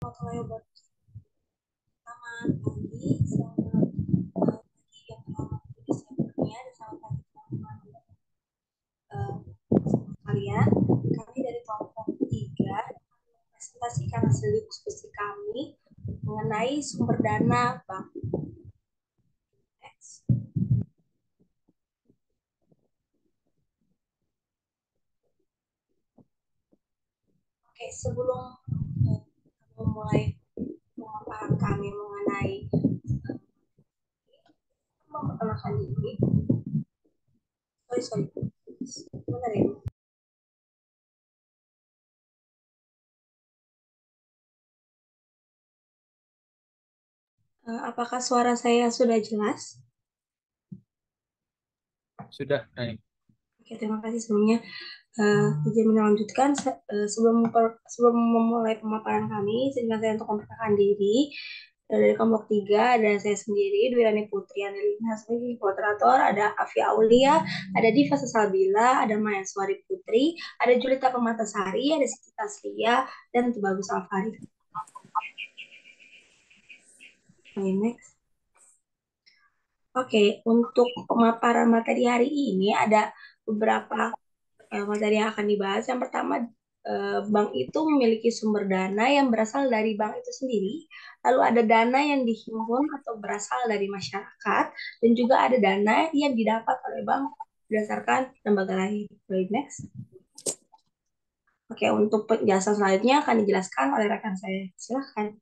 mulai buat selamat pagi, selamat pagi yang pertama di Desembernya, dan selamat pagi teman-teman kalian. Kami dari kelompok 3 presentasikan hasil diskusi kami mengenai sumber dana Bank. Next. Oke, sebelum memulai pemaparan kami mengenai memperkenalkan diri. Sorry. Sebentar ya. Apakah suara saya sudah jelas? Sudah, naik. Oke, terima kasih sebelumnya. Izin melanjutkan sebelum memulai pemaparan kami, sehingga saya untuk memperkenalkan diri. Dari kelompok 3 ada saya sendiri, Dwi Rani Putri, ada Lina sebagai moderator, ada Afia Aulia, ada Diva Sesalbila, ada Maya Suari Putri, ada Julita Pematasari, ada Siti Taslia, dan Tubagus Alfari. Next. Oke, untuk pemaparan materi hari ini ada beberapa materi yang akan dibahas. Yang pertama, bank itu memiliki sumber dana yang berasal dari bank itu sendiri. Lalu ada dana yang dihimpun atau berasal dari masyarakat, dan juga ada dana yang didapat oleh bank berdasarkan lembaga lain. Baik, next. Oke, untuk penjelasan selanjutnya akan dijelaskan oleh rekan saya. Silahkan.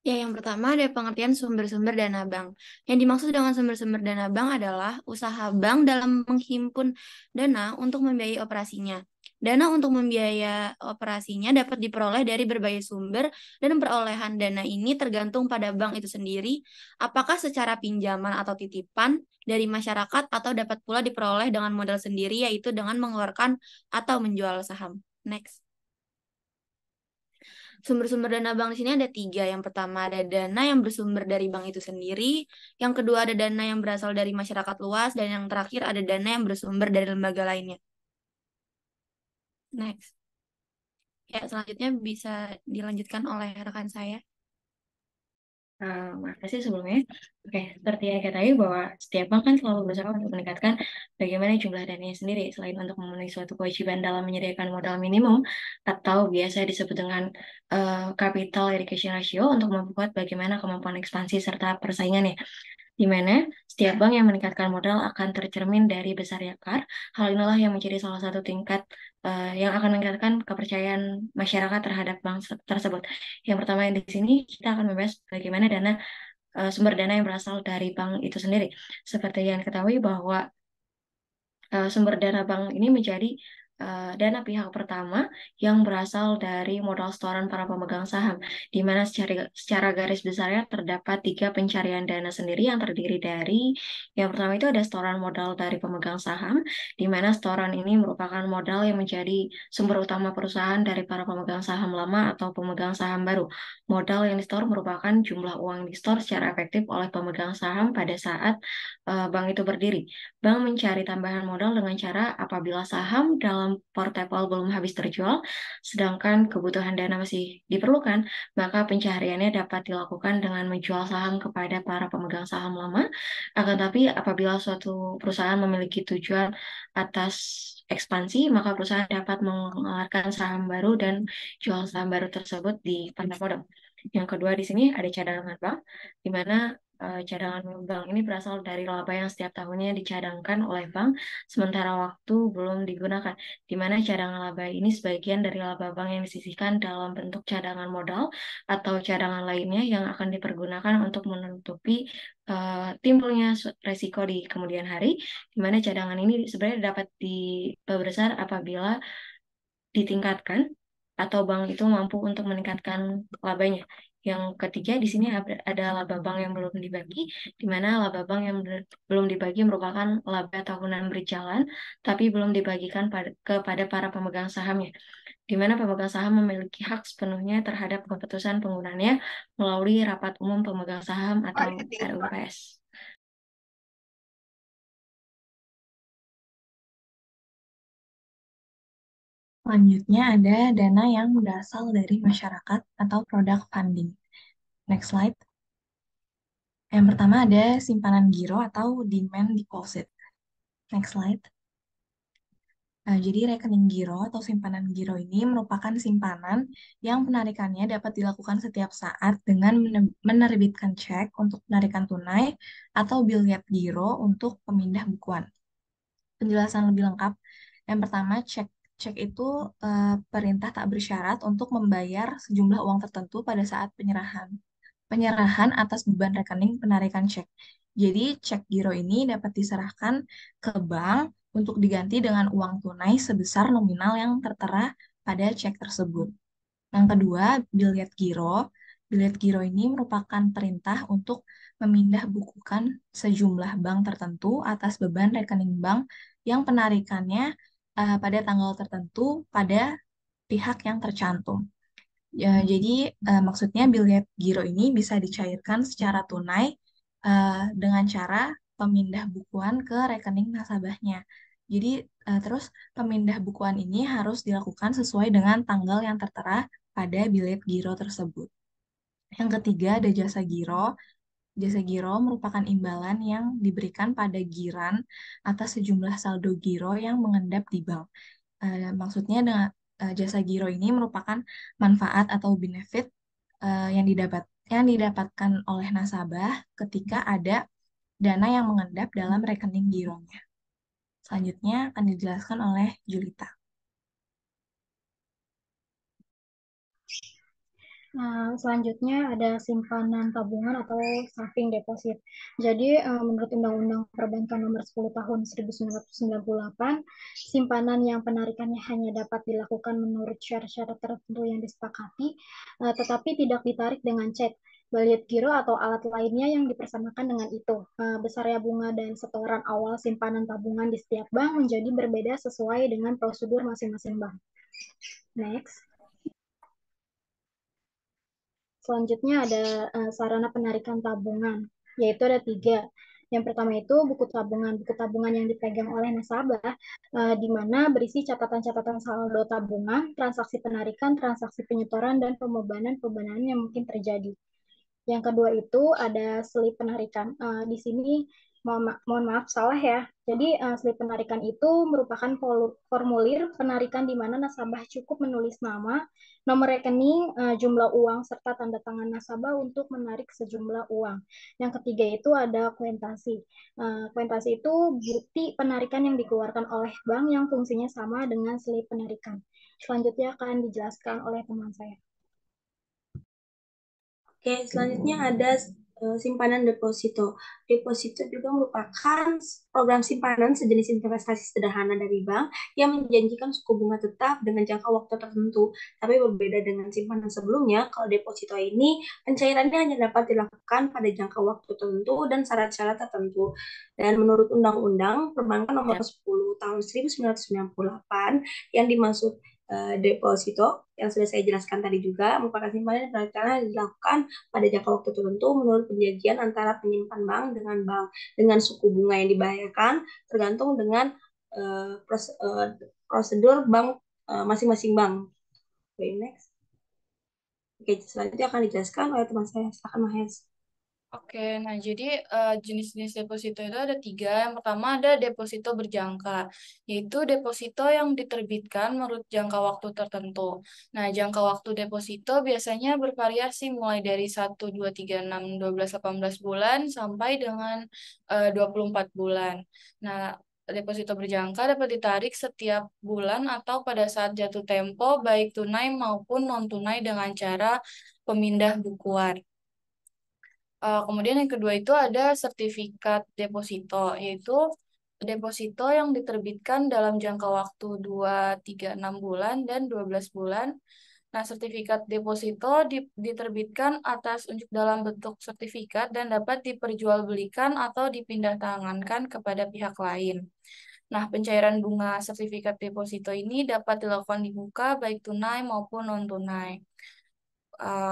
Ya, yang pertama ada pengertian sumber-sumber dana bank. Yang dimaksud dengan sumber-sumber dana bank adalah usaha bank dalam menghimpun dana untuk membiayai operasinya. Dana untuk membiayai operasinya dapat diperoleh dari berbagai sumber, dan perolehan dana ini tergantung pada bank itu sendiri, apakah secara pinjaman atau titipan dari masyarakat, atau dapat pula diperoleh dengan modal sendiri, yaitu dengan mengeluarkan atau menjual saham. Next. Sumber-sumber dana bank di sini ada 3. Yang pertama ada dana yang bersumber dari bank itu sendiri. Yang kedua ada dana yang berasal dari masyarakat luas. Dan yang terakhir ada dana yang bersumber dari lembaga lainnya. Next. Ya, selanjutnya bisa dilanjutkan oleh rekan saya. Makasih sebelumnya. Oke, seperti yang katakan bahwa setiap bank kan selalu berusaha untuk meningkatkan bagaimana jumlah dananya sendiri, selain untuk memenuhi suatu kewajiban dalam menyediakan modal minimum atau biasa disebut dengan capital allocation ratio untuk memperkuat bagaimana kemampuan ekspansi serta persaingannya, di mana setiap bank yang meningkatkan modal akan tercermin dari besar yakar. Hal inilah yang menjadi salah satu tingkat yang akan meningkatkan kepercayaan masyarakat terhadap bank tersebut. Yang pertama yang di sini kita akan membahas bagaimana sumber dana yang berasal dari bank itu sendiri. Seperti yang diketahui bahwa sumber dana bank ini menjadi dana pihak pertama yang berasal dari modal setoran para pemegang saham, di mana secara garis besarnya terdapat 3 pencarian dana sendiri yang terdiri dari yang pertama itu ada setoran modal dari pemegang saham, di mana setoran ini merupakan modal yang menjadi sumber utama perusahaan dari para pemegang saham lama atau pemegang saham baru. Modal yang disetor merupakan jumlah uang yang disetor secara efektif oleh pemegang saham pada saat bank itu berdiri. Bank mencari tambahan modal dengan cara apabila saham dalam portfolio belum habis terjual, sedangkan kebutuhan dana masih diperlukan, maka pencariannya dapat dilakukan dengan menjual saham kepada para pemegang saham lama. Akan tapi apabila suatu perusahaan memiliki tujuan atas ekspansi, maka perusahaan dapat mengeluarkan saham baru dan jual saham baru tersebut di pasar modal. Yang kedua di sini ada cadangan bank, di mana cadangan bank ini berasal dari laba yang setiap tahunnya dicadangkan oleh bank sementara waktu belum digunakan, di mana cadangan laba ini sebagian dari laba bank yang disisihkan dalam bentuk cadangan modal atau cadangan lainnya yang akan dipergunakan untuk menutupi timbulnya resiko di kemudian hari, di mana cadangan ini sebenarnya dapat diperbesar apabila ditingkatkan atau bank itu mampu untuk meningkatkan labanya. Yang ketiga di sini ada laba bank yang belum dibagi, di mana laba bank yang belum dibagi merupakan laba tahunan berjalan, tapi belum dibagikan kepada para pemegang sahamnya, di mana pemegang saham memiliki hak sepenuhnya terhadap keputusan penggunaannya melalui rapat umum pemegang saham atau RUPS. Oke, terima kasih. Selanjutnya, untuk pemaparan materi hari ini, ada beberapa materi yang akan dibahas. Yang pertama, ada pengertian sumber dana bank. Yang kedua, ada dana yang dihimpun atau berasal dari bank itu sendiri. Lalu ada dana yang didapat oleh bank berdasarkan lembaga lain. Baik, next. Oke, untuk Selanjutnya ada dana yang berasal dari masyarakat atau product funding. Next slide. Yang pertama ada simpanan giro atau demand deposit. Next slide. Nah, jadi rekening giro atau simpanan giro ini merupakan simpanan yang penarikannya dapat dilakukan setiap saat dengan menerbitkan cek untuk penarikan tunai atau biliet giro untuk pemindah bukuan. Penjelasan lebih lengkap. Yang pertama, cek itu perintah tak bersyarat untuk membayar sejumlah uang tertentu pada saat penyerahan atas beban rekening penarikan cek. Jadi, cek giro ini dapat diserahkan ke bank untuk diganti dengan uang tunai sebesar nominal yang tertera pada cek tersebut. Yang kedua, biliet giro. Biliet giro ini merupakan perintah untuk memindah bukukan sejumlah bank tertentu atas beban rekening bank yang penarikannya pada tanggal tertentu pada pihak yang tercantum. Ya, jadi maksudnya biliet giro ini bisa dicairkan secara tunai dengan cara pemindah bukuan ke rekening nasabahnya. Jadi terus pemindah bukuan ini harus dilakukan sesuai dengan tanggal yang tertera pada biliet giro tersebut. Yang ketiga ada jasa giro. Jasa giro merupakan imbalan yang diberikan pada giran atas sejumlah saldo giro yang mengendap di bank. Maksudnya dengan jasa giro ini merupakan manfaat atau benefit yang didapatkan oleh nasabah ketika ada dana yang mengendap dalam rekening gironya. Selanjutnya akan dijelaskan oleh Julita. Nah, selanjutnya ada simpanan tabungan atau saving deposit. Jadi, menurut Undang-Undang Perbankan Nomor 10 Tahun 1998, simpanan yang penarikannya hanya dapat dilakukan menurut syarat-syarat tertentu yang disepakati, tetapi tidak ditarik dengan cek, biliet giro atau alat lainnya yang dipersamakan dengan itu. Besarnya bunga dan setoran awal simpanan tabungan di setiap bank menjadi berbeda sesuai dengan prosedur masing-masing bank. Next. Selanjutnya ada sarana penarikan tabungan, yaitu ada 3. Yang pertama itu buku tabungan. Buku tabungan yang dipegang oleh nasabah, di mana berisi catatan-catatan saldo tabungan, transaksi penarikan, transaksi penyetoran, dan pembebanan yang mungkin terjadi. Yang kedua itu ada selip penarikan. Di sini mohon maaf salah ya. Jadi slip penarikan itu merupakan formulir penarikan di mana nasabah cukup menulis nama, nomor rekening, jumlah uang serta tanda tangan nasabah untuk menarik sejumlah uang. Yang ketiga itu ada kuentasi. Kuentasi itu bukti penarikan yang dikeluarkan oleh bank yang fungsinya sama dengan slip penarikan. Selanjutnya akan dijelaskan oleh teman saya. Oke, selanjutnya ada simpanan deposito. Deposito juga merupakan program simpanan sejenis investasi sederhana dari bank yang menjanjikan suku bunga tetap dengan jangka waktu tertentu. Tapi berbeda dengan simpanan sebelumnya, kalau deposito ini pencairannya hanya dapat dilakukan pada jangka waktu tertentu dan syarat-syarat tertentu. Dan menurut Undang-Undang Perbankan Nomor 10 Tahun 1998 yang dimaksud deposito yang sudah saya jelaskan tadi juga merupakan simpanan yang dilakukan pada jangka waktu tertentu menurut perjanjian antara penyimpan bank dengan suku bunga yang dibayarkan tergantung dengan prosedur bank masing-masing bank. Oke, next. Oke, selanjutnya akan dijelaskan oleh teman saya. Silakan Mahes. Oke, nah jadi jenis-jenis deposito itu ada 3. Yang pertama ada deposito berjangka, yaitu deposito yang diterbitkan menurut jangka waktu tertentu. Nah, jangka waktu deposito biasanya bervariasi mulai dari 1, 2, 3, 6, 12, 18 bulan sampai dengan 24 bulan. Nah, deposito berjangka dapat ditarik setiap bulan atau pada saat jatuh tempo, baik tunai maupun non-tunai dengan cara pemindah bukuan. Kemudian yang kedua itu ada sertifikat deposito, yaitu deposito yang diterbitkan dalam jangka waktu 2, 3, 6 bulan, dan 12 bulan. Nah, sertifikat deposito diterbitkan atas unjuk dalam bentuk sertifikat dan dapat diperjualbelikan atau dipindah tangankan kepada pihak lain. Nah, pencairan bunga sertifikat deposito ini dapat dilakukan di muka, baik tunai maupun non-tunai.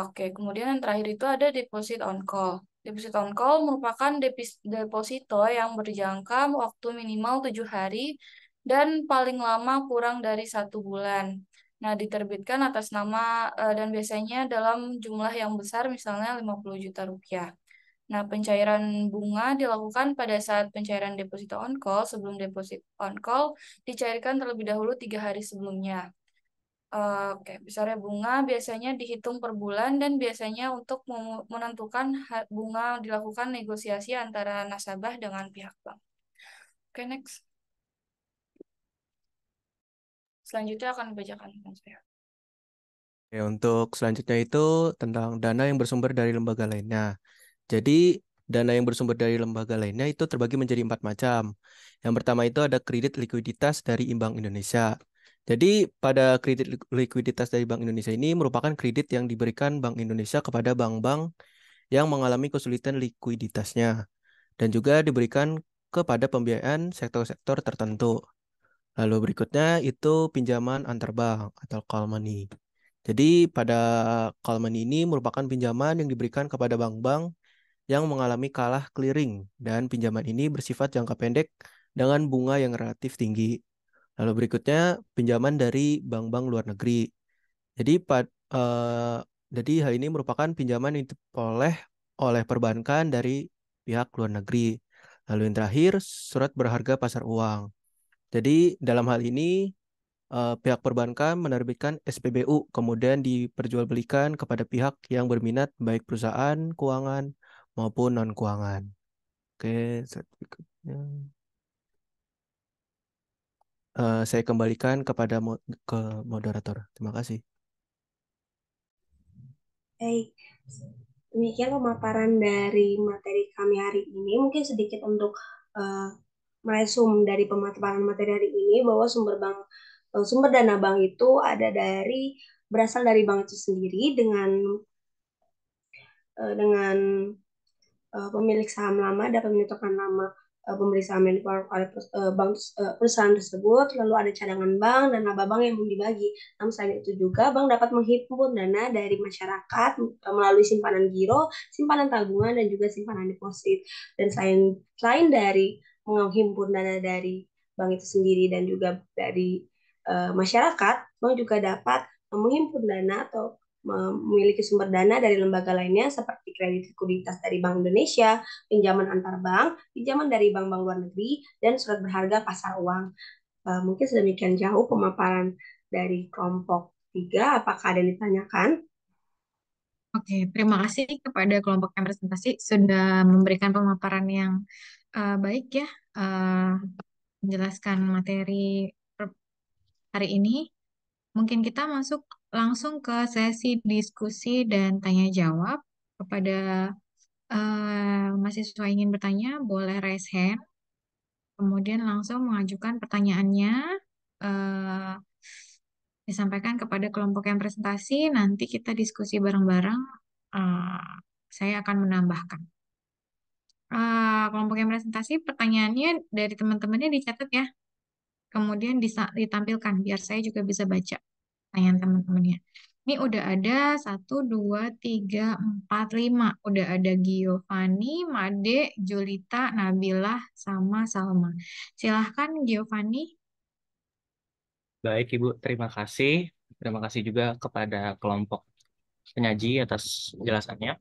Oke, kemudian yang terakhir itu ada deposit on call. Deposit on call merupakan deposito yang berjangka waktu minimal 7 hari dan paling lama kurang dari 1 bulan. Nah, diterbitkan atas nama dan biasanya dalam jumlah yang besar, misalnya 50 juta rupiah. Nah, pencairan bunga dilakukan pada saat pencairan deposito on call. Sebelum deposit on call, dicairkan terlebih dahulu 3 hari sebelumnya. Oke, besarnya bunga biasanya dihitung per bulan dan biasanya untuk menentukan bunga dilakukan negosiasi antara nasabah dengan pihak bank. Oke, next. Selanjutnya akan dibacakan teman saya. Oke, untuk selanjutnya itu tentang dana yang bersumber dari lembaga lainnya. Jadi, dana yang bersumber dari lembaga lainnya itu terbagi menjadi 4 macam. Yang pertama itu ada kredit likuiditas dari Bank Indonesia. Jadi, pada kredit likuiditas dari Bank Indonesia ini merupakan kredit yang diberikan Bank Indonesia kepada bank-bank yang mengalami kesulitan likuiditasnya dan juga diberikan kepada pembiayaan sektor-sektor tertentu. Lalu berikutnya itu pinjaman antar bank atau call money. Jadi pada call money ini merupakan pinjaman yang diberikan kepada bank-bank yang mengalami kalah clearing dan pinjaman ini bersifat jangka pendek dengan bunga yang relatif tinggi. Lalu berikutnya pinjaman dari bank-bank luar negeri. Jadi eh, jadi hal ini merupakan pinjaman yang diperoleh oleh perbankan dari pihak luar negeri. Lalu yang terakhir surat berharga pasar uang. Jadi dalam hal ini pihak perbankan menerbitkan SPBU kemudian diperjualbelikan kepada pihak yang berminat baik perusahaan keuangan maupun non keuangan. Oke, slide berikutnya. Saya kembalikan kepada ke moderator. Terima kasih. Baik, demikian pemaparan dari materi kami hari ini. Mungkin sedikit untuk meresum dari pemaparan materi hari ini bahwa sumber dana bank itu berasal dari bank itu sendiri dengan pemilik saham lama dapat menentukan nama pemberi saham yang diperoleh oleh perusahaan tersebut, lalu ada cadangan bank dan laba bank yang dibagi. Namun selain itu juga bank dapat menghimpun dana dari masyarakat melalui simpanan giro, simpanan tabungan, dan juga simpanan deposit. Dan selain dari menghimpun dana dari bank itu sendiri dan juga dari masyarakat, bank juga dapat menghimpun dana atau memiliki sumber dana dari lembaga lainnya seperti kredit likuiditas dari Bank Indonesia, pinjaman antar bank, pinjaman dari bank-bank luar negeri, dan surat berharga pasar uang. Mungkin sedemikian jauh pemaparan dari kelompok 3. Apakah ada yang ditanyakan? Oke, terima kasih kepada kelompok yang presentasi sudah memberikan pemaparan yang baik ya, menjelaskan materi hari ini. Mungkin kita masuk langsung ke sesi diskusi dan tanya jawab. Kepada mahasiswa ingin bertanya, boleh raise hand, kemudian langsung mengajukan pertanyaannya. eh, Disampaikan kepada kelompok yang presentasi, nanti kita diskusi bareng-bareng. eh, saya akan menambahkan. Kelompok yang presentasi, pertanyaannya dari teman-temannya dicatat ya. Kemudian ditampilkan, biar saya juga bisa baca pertanyaan teman-temannya. Ini udah ada 1, 2, 3, 4, 5. Udah ada Giovanni, Made, Julita, Nabilah, sama Salma. Silahkan Giovanni. Baik, Ibu. Terima kasih. Terima kasih juga kepada kelompok penyaji atas penjelasannya.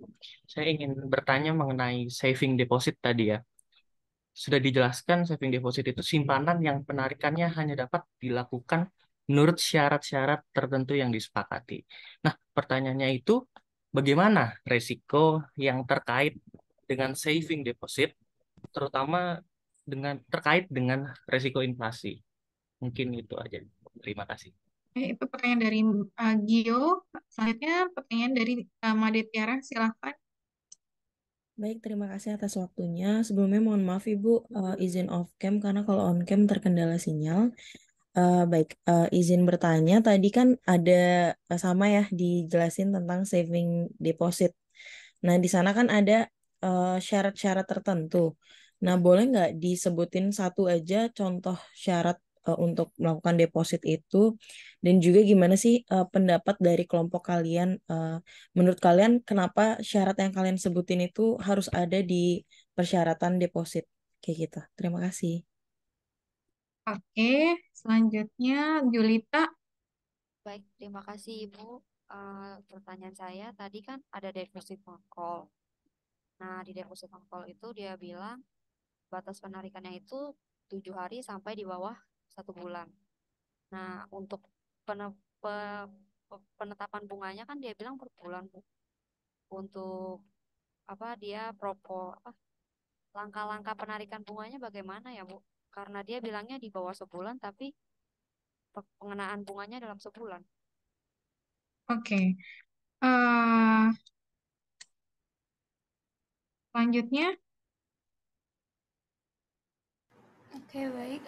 Saya ingin bertanya mengenai saving deposit tadi ya. Sudah dijelaskan saving deposit itu simpanan yang penarikannya hanya dapat dilakukan menurut syarat-syarat tertentu yang disepakati. Nah, pertanyaannya itu bagaimana resiko yang terkait dengan saving deposit, terutama terkait dengan resiko inflasi. Mungkin itu aja. Terima kasih. Itu pertanyaan dari Gio. Selanjutnya pertanyaan dari Made Tiara. Silahkan. Baik, terima kasih atas waktunya. Sebelumnya mohon maaf Ibu, izin off cam karena kalau on cam terkendala sinyal. Baik, izin bertanya. Tadi kan ada sama ya dijelasin tentang saving deposit. Nah, di sana kan ada syarat-syarat tertentu. Nah, boleh nggak disebutin satu aja contoh syarat untuk melakukan deposit itu? Dan juga gimana sih pendapat dari kelompok kalian? Menurut kalian kenapa syarat yang kalian sebutin itu harus ada di persyaratan deposit? Kayak gitu. Terima kasih. Oke, selanjutnya Julita. Baik, terima kasih Ibu. Pertanyaan saya tadi kan ada deposit on call. Nah, di deposit on call itu dia bilang batas penarikannya itu 7 hari sampai di bawah 1 bulan. Nah, untuk pene- pe- penetapan bunganya kan dia bilang per bulan, Bu. Untuk apa dia apa langkah-langkah penarikan bunganya bagaimana ya, Bu? Karena dia bilangnya di bawah sebulan, tapi pengenaan bunganya dalam sebulan. Oke. Eh, Selanjutnya, Oke, baik.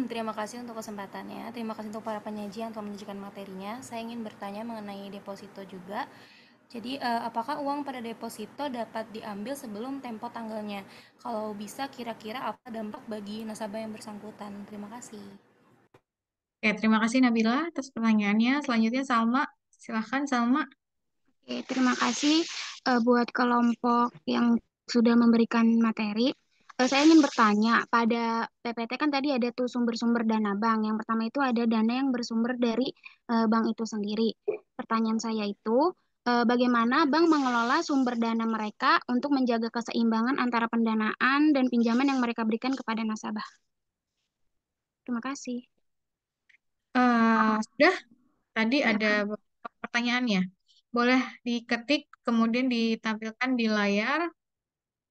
Terima kasih untuk kesempatannya. Terima kasih untuk para penyaji yang telah menyajikan materinya. Saya ingin bertanya mengenai deposito juga. Jadi, apakah uang pada deposito dapat diambil sebelum tempo tanggalnya? Kalau bisa, kira-kira apa dampak bagi nasabah yang bersangkutan? Terima kasih. oke, terima kasih Nabila atas pertanyaannya. Selanjutnya Salma. Silahkan Salma. Oke, terima kasih buat kelompok yang sudah memberikan materi. Saya ingin bertanya, pada PPT kan tadi ada tuh sumber-sumber dana bank. Yang pertama itu ada dana yang bersumber dari bank itu sendiri. Pertanyaan saya itu, bagaimana bank mengelola sumber dana mereka untuk menjaga keseimbangan antara pendanaan dan pinjaman yang mereka berikan kepada nasabah? Terima kasih. Sudah, tadi Ya. ada beberapa pertanyaan ya. Boleh diketik, kemudian ditampilkan di layar,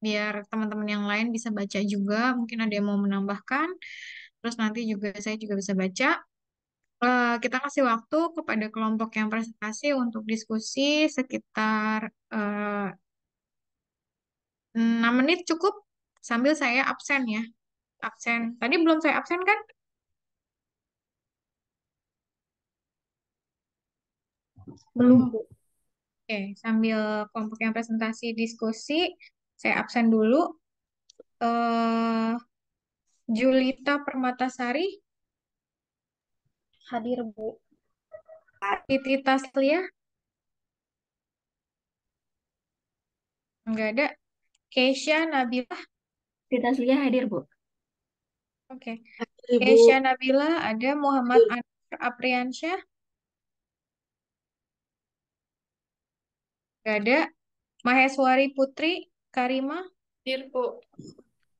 biar teman-teman yang lain bisa baca juga. Mungkin ada yang mau menambahkan. Terus nanti juga saya juga bisa baca. Kita kasih waktu kepada kelompok yang presentasi untuk diskusi sekitar 6 menit cukup, sambil saya absen ya. Absen. Tadi belum saya absen kan? Belum, Bu. Oke, sambil kelompok yang presentasi diskusi, saya absen dulu. eh Julita Permatasari, Hadir, Bu. Titi Taslia, enggak ada. Keisha Nabila, Tita Taslia hadir, Bu. oke. Ibu, Keisha Nabila, ada. Muhammad Anwar Apriansyah, enggak ada. Maheswari Putri Karima, Hadir, Bu.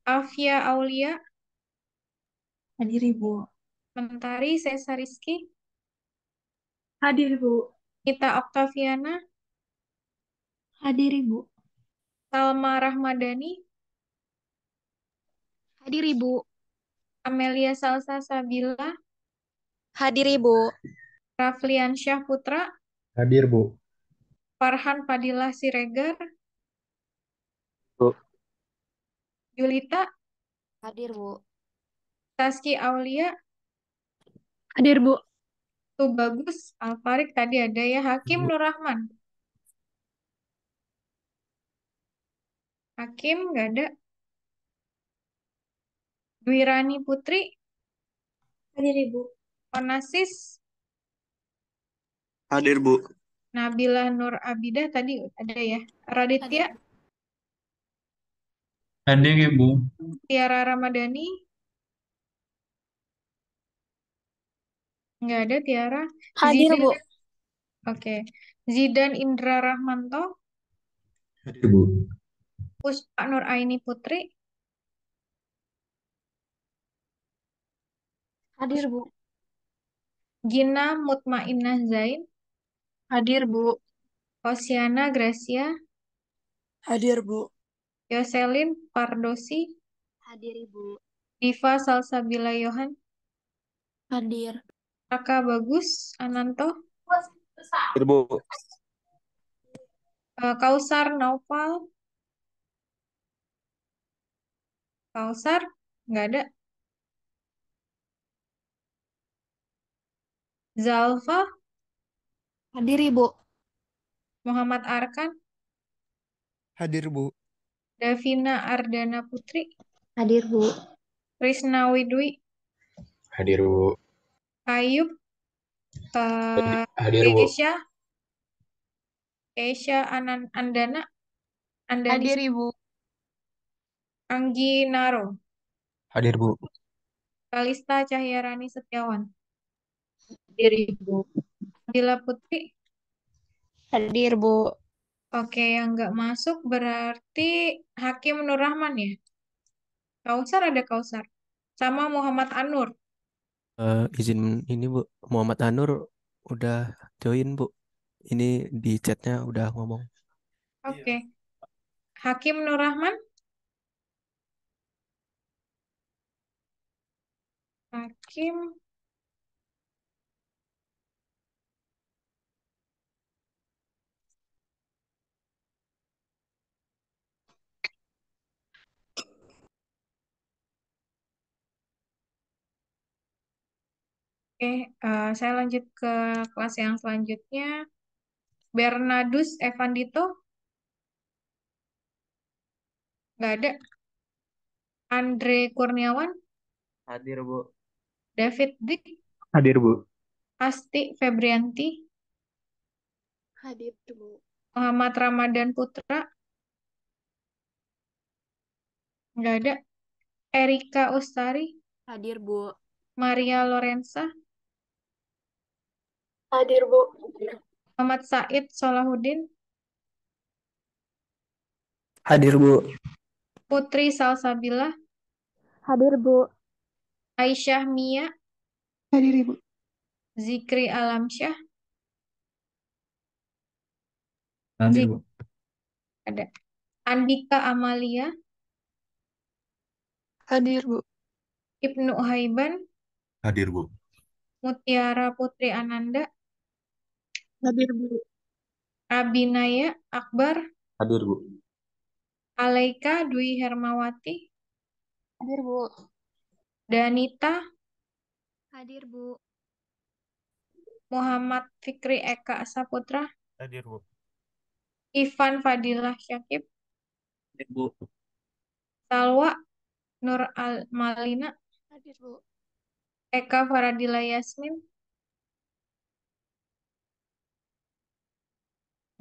Afia Aulia, Hadir Ibu. Mentari Sesariski, hadir Bu. Nita Oktaviana, Hadir Ibu. Salma Rahmadani, Hadir, Ibu. Amelia Salsa Sabila, Hadir, Ibu. Raflian Syah Putra, Hadir, Bu. Farhan Fadilah Siregar, Bu. Julita, Hadir, Bu. Taski Aulia, Hadir, Bu. tuh bagus. Alfarik tadi ada ya. Hakim Nur Rahman. Hakim nggak ada. Dwirani Putri, Hadir Ibu. Onasis, Hadir, Bu. Nabila Nur Abidah tadi ada ya. Raditya, Hadir, Ibu. Tiara Ramadhani, nggak ada Tiara. Hadir, Zidan, Bu. oke. Zidan Indra Rahmanto, Hadir, Bu. Puspa Nur Aini Putri, Hadir, Bu. Gina Mutmainnah Zain, Hadir, Bu. Hosiana Gracia, Hadir Bu. Yoselin Pardosi, Hadir, Ibu. Diva Salsabila Yohan, Hadir. Raka Bagus Ananto, Hadir, Bu. Kausar Naufal, Kausar nggak ada. Zalfa, Hadir, Ibu. Muhammad Arkan, Hadir, Bu. Davina Ardana Putri, Hadir, Bu. Krisna Widwi, Hadir, Bu. Ayub, Hadir, Bu. Keisha Andana, Andani, Hadir, Ibu. Anggi Naro, Hadir, Bu. Kalista Cahyarani Setiawan. Hadir Ibu. Adila Putri. Hadir Bu. Oke, yang nggak masuk berarti Hakim Nur Rahman ya? Kausar ada Kausar. Sama Muhammad Anur. Izin ini Bu, Muhammad Anur udah join Bu. Ini di chatnya udah ngomong. Oke. Hakim Nur Rahman. Hakim. Oke, saya lanjut ke kelas yang selanjutnya. Bernardus Evandito. Nggak ada. Andre Kurniawan. Hadir Bu. David Dick. Hadir Bu. Asti Febrianti. Hadir Bu. Muhammad Ramadan Putra. Nggak ada. Erika Ustari. Hadir Bu. Maria Lorenza. Hadir Bu. Muhammad Said Solahuddin. Hadir Bu. Putri Salsabila. Hadir Bu. Aisyah Mia. Hadir Ibu. Zikri Alamsyah. Hadir Bu. Ada. Andika Amalia. Hadir Bu. Ibnu Haiban. Hadir Bu. Mutiara Putri Ananda. Hadir Bu. Abinaya Akbar. Hadir Bu. Alaika Dwi Hermawati. Hadir Bu. Danita. Hadir Bu. Muhammad Fikri Eka Saputra. Hadir Bu. Ivan Fadilah Syakib. Hadir Bu. Salwa Nur Malina. Hadir Bu. Eka Faradila Yasmin.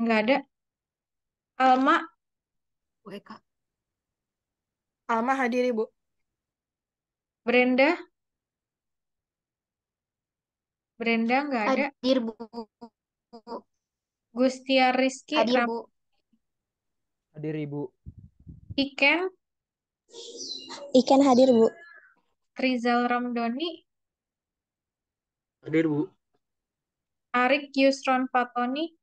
Nggak ada. Alma. Eka. Alma hadir Ibu. Brenda. Brenda nggak ada. Hadir Bu. Gustiar Rizky Hadir Bu. Hadir Ibu. Iken. Iken hadir Bu. Rizal Ramdhani. Hadir Bu. Arik Yusron Fatoni.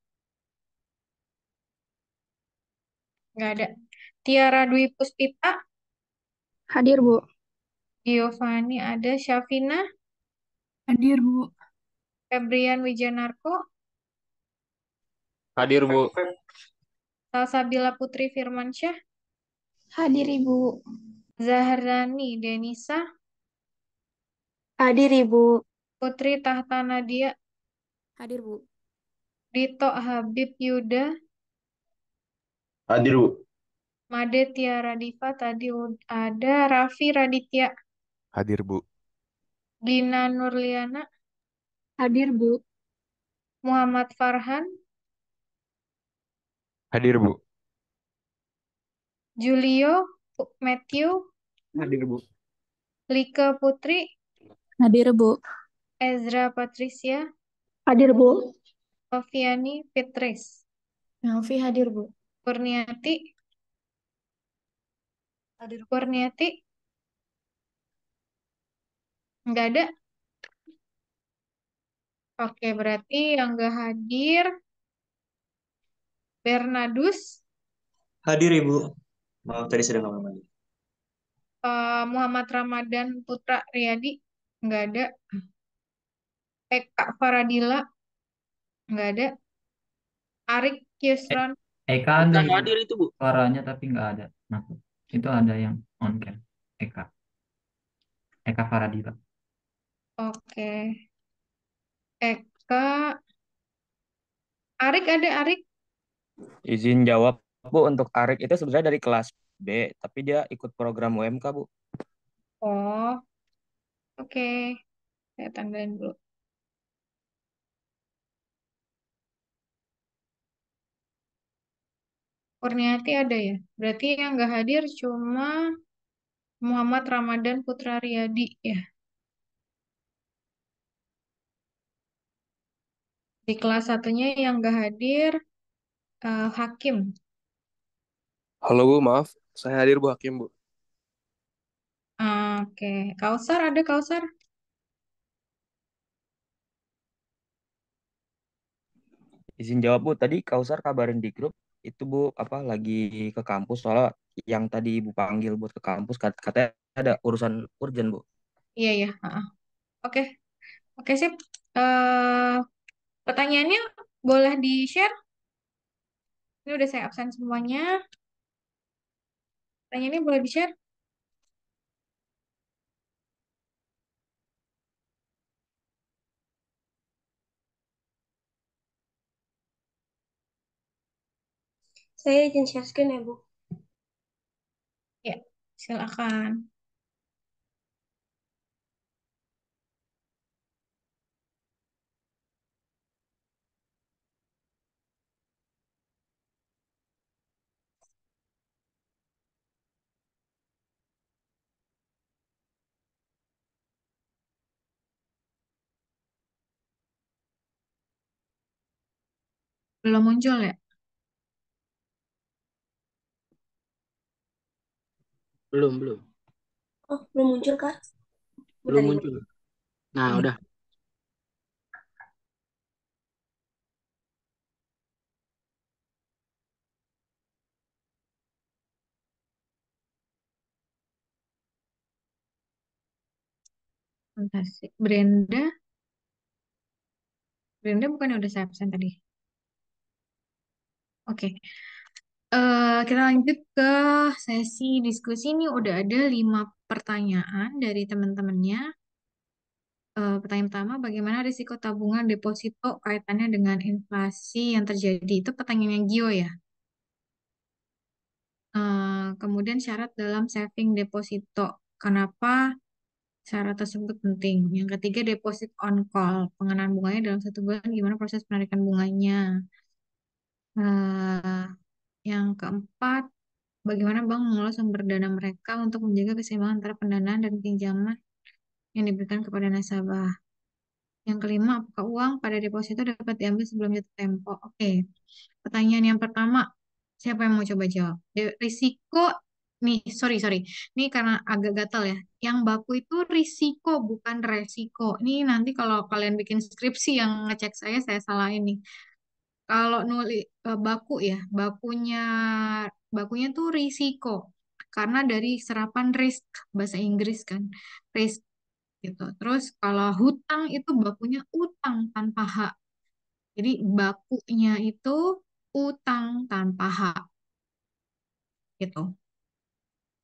Nggak ada. Tiara Dwi Puspita. Hadir Bu. Giovanni ada. Syafina. Hadir Bu. Febrian Wijanarko. Hadir Bu. Salsabila Putri Firmansyah. Hadir Ibu. Zahrani Denisa. Hadir Ibu. Putri Tahta Nadia. Hadir Bu. Dito Habib Yuda. Hadir Bu. Made Tiara Diva tadi ada. Raffi Raditya. Hadir Bu. Gina Nurliana. Hadir Bu. Muhammad Farhan. Hadir Bu. Julio Matthew. Hadir Bu. Lika Putri. Hadir Bu. Ezra Patricia. Hadir Bu. Sofiani Fitris. Melvi hadir Bu. Kurniati. Hadir Bu. Kurniati. Nggak ada. Oke, berarti yang nggak hadir. Bernardus. Hadir Ibu. Maaf tadi sedang ngomong lagi. Muhammad Ramadan Putra Riyadi. Nggak ada. Eka Faradila. Nggak ada. Arik Yusron. Eka ada Eka Ibu. hadir itu Bu. Suaranya tapi nggak ada. Nah, itu ada yang on cam. Eka. Eka Faradila. Oke. Eka. Arik ada Arik. Izin jawab, Bu, untuk Arik itu sebenarnya dari kelas B, tapi dia ikut program UMK, Bu. Oh, oke. Saya tanggalin dulu. Kurniati ada ya? Berarti yang nggak hadir cuma Muhammad Ramadan Putra Riyadi ya. Di kelas satunya yang nggak hadir, Hakim. Halo Bu, maaf. Saya hadir Bu Hakim, Bu. Oke, Kausar ada Kausar? Izin jawab Bu, tadi Kausar kabarin di grup itu Bu apa lagi ke kampus soalnya yang tadi Ibu panggil buat ke kampus katanya ada urusan urgent Bu. Iya, iya. Oke, oke sip. Eh, Pertanyaannya boleh di-share? Ini udah saya absen semuanya. Pertanyaannya boleh di-share? Saya izin share screen ya, Bu. Ya, silakan. Belum muncul ya? Belum. Oh, belum muncul, Kak? Belum Bentar ya. muncul. Nah, Iya. udah. Bentar sih. Brenda bukan udah saya absen tadi. Oke. Kita lanjut ke sesi diskusi. Ini udah ada 5 pertanyaan dari teman-temannya. Pertanyaan pertama, bagaimana risiko tabungan deposito kaitannya dengan inflasi yang terjadi? Itu pertanyaannya Gio ya. Kemudian syarat dalam saving deposito. Kenapa syarat tersebut penting? Yang ketiga, deposit on call. Pengenaan bunganya dalam 1 bulan, gimana proses penarikan bunganya? Eh, yang keempat, bagaimana bank mengelola sumber dana mereka untuk menjaga keseimbangan antara pendanaan dan pinjaman yang diberikan kepada nasabah. Yang kelima, apakah uang pada deposito dapat diambil sebelum jatuh tempo? Oke, pertanyaan yang pertama, siapa yang mau coba jawab? Risiko, nih, sorry. Ini karena agak gatal ya. Yang baku itu risiko, bukan resiko. Ini nanti kalau kalian bikin skripsi yang ngecek saya salah ini. Kalau nulis baku ya, bakunya tuh risiko. Karena dari serapan risk, bahasa Inggris kan, risk gitu. Terus kalau hutang itu bakunya utang tanpa hak. Jadi bakunya itu utang tanpa hak gitu.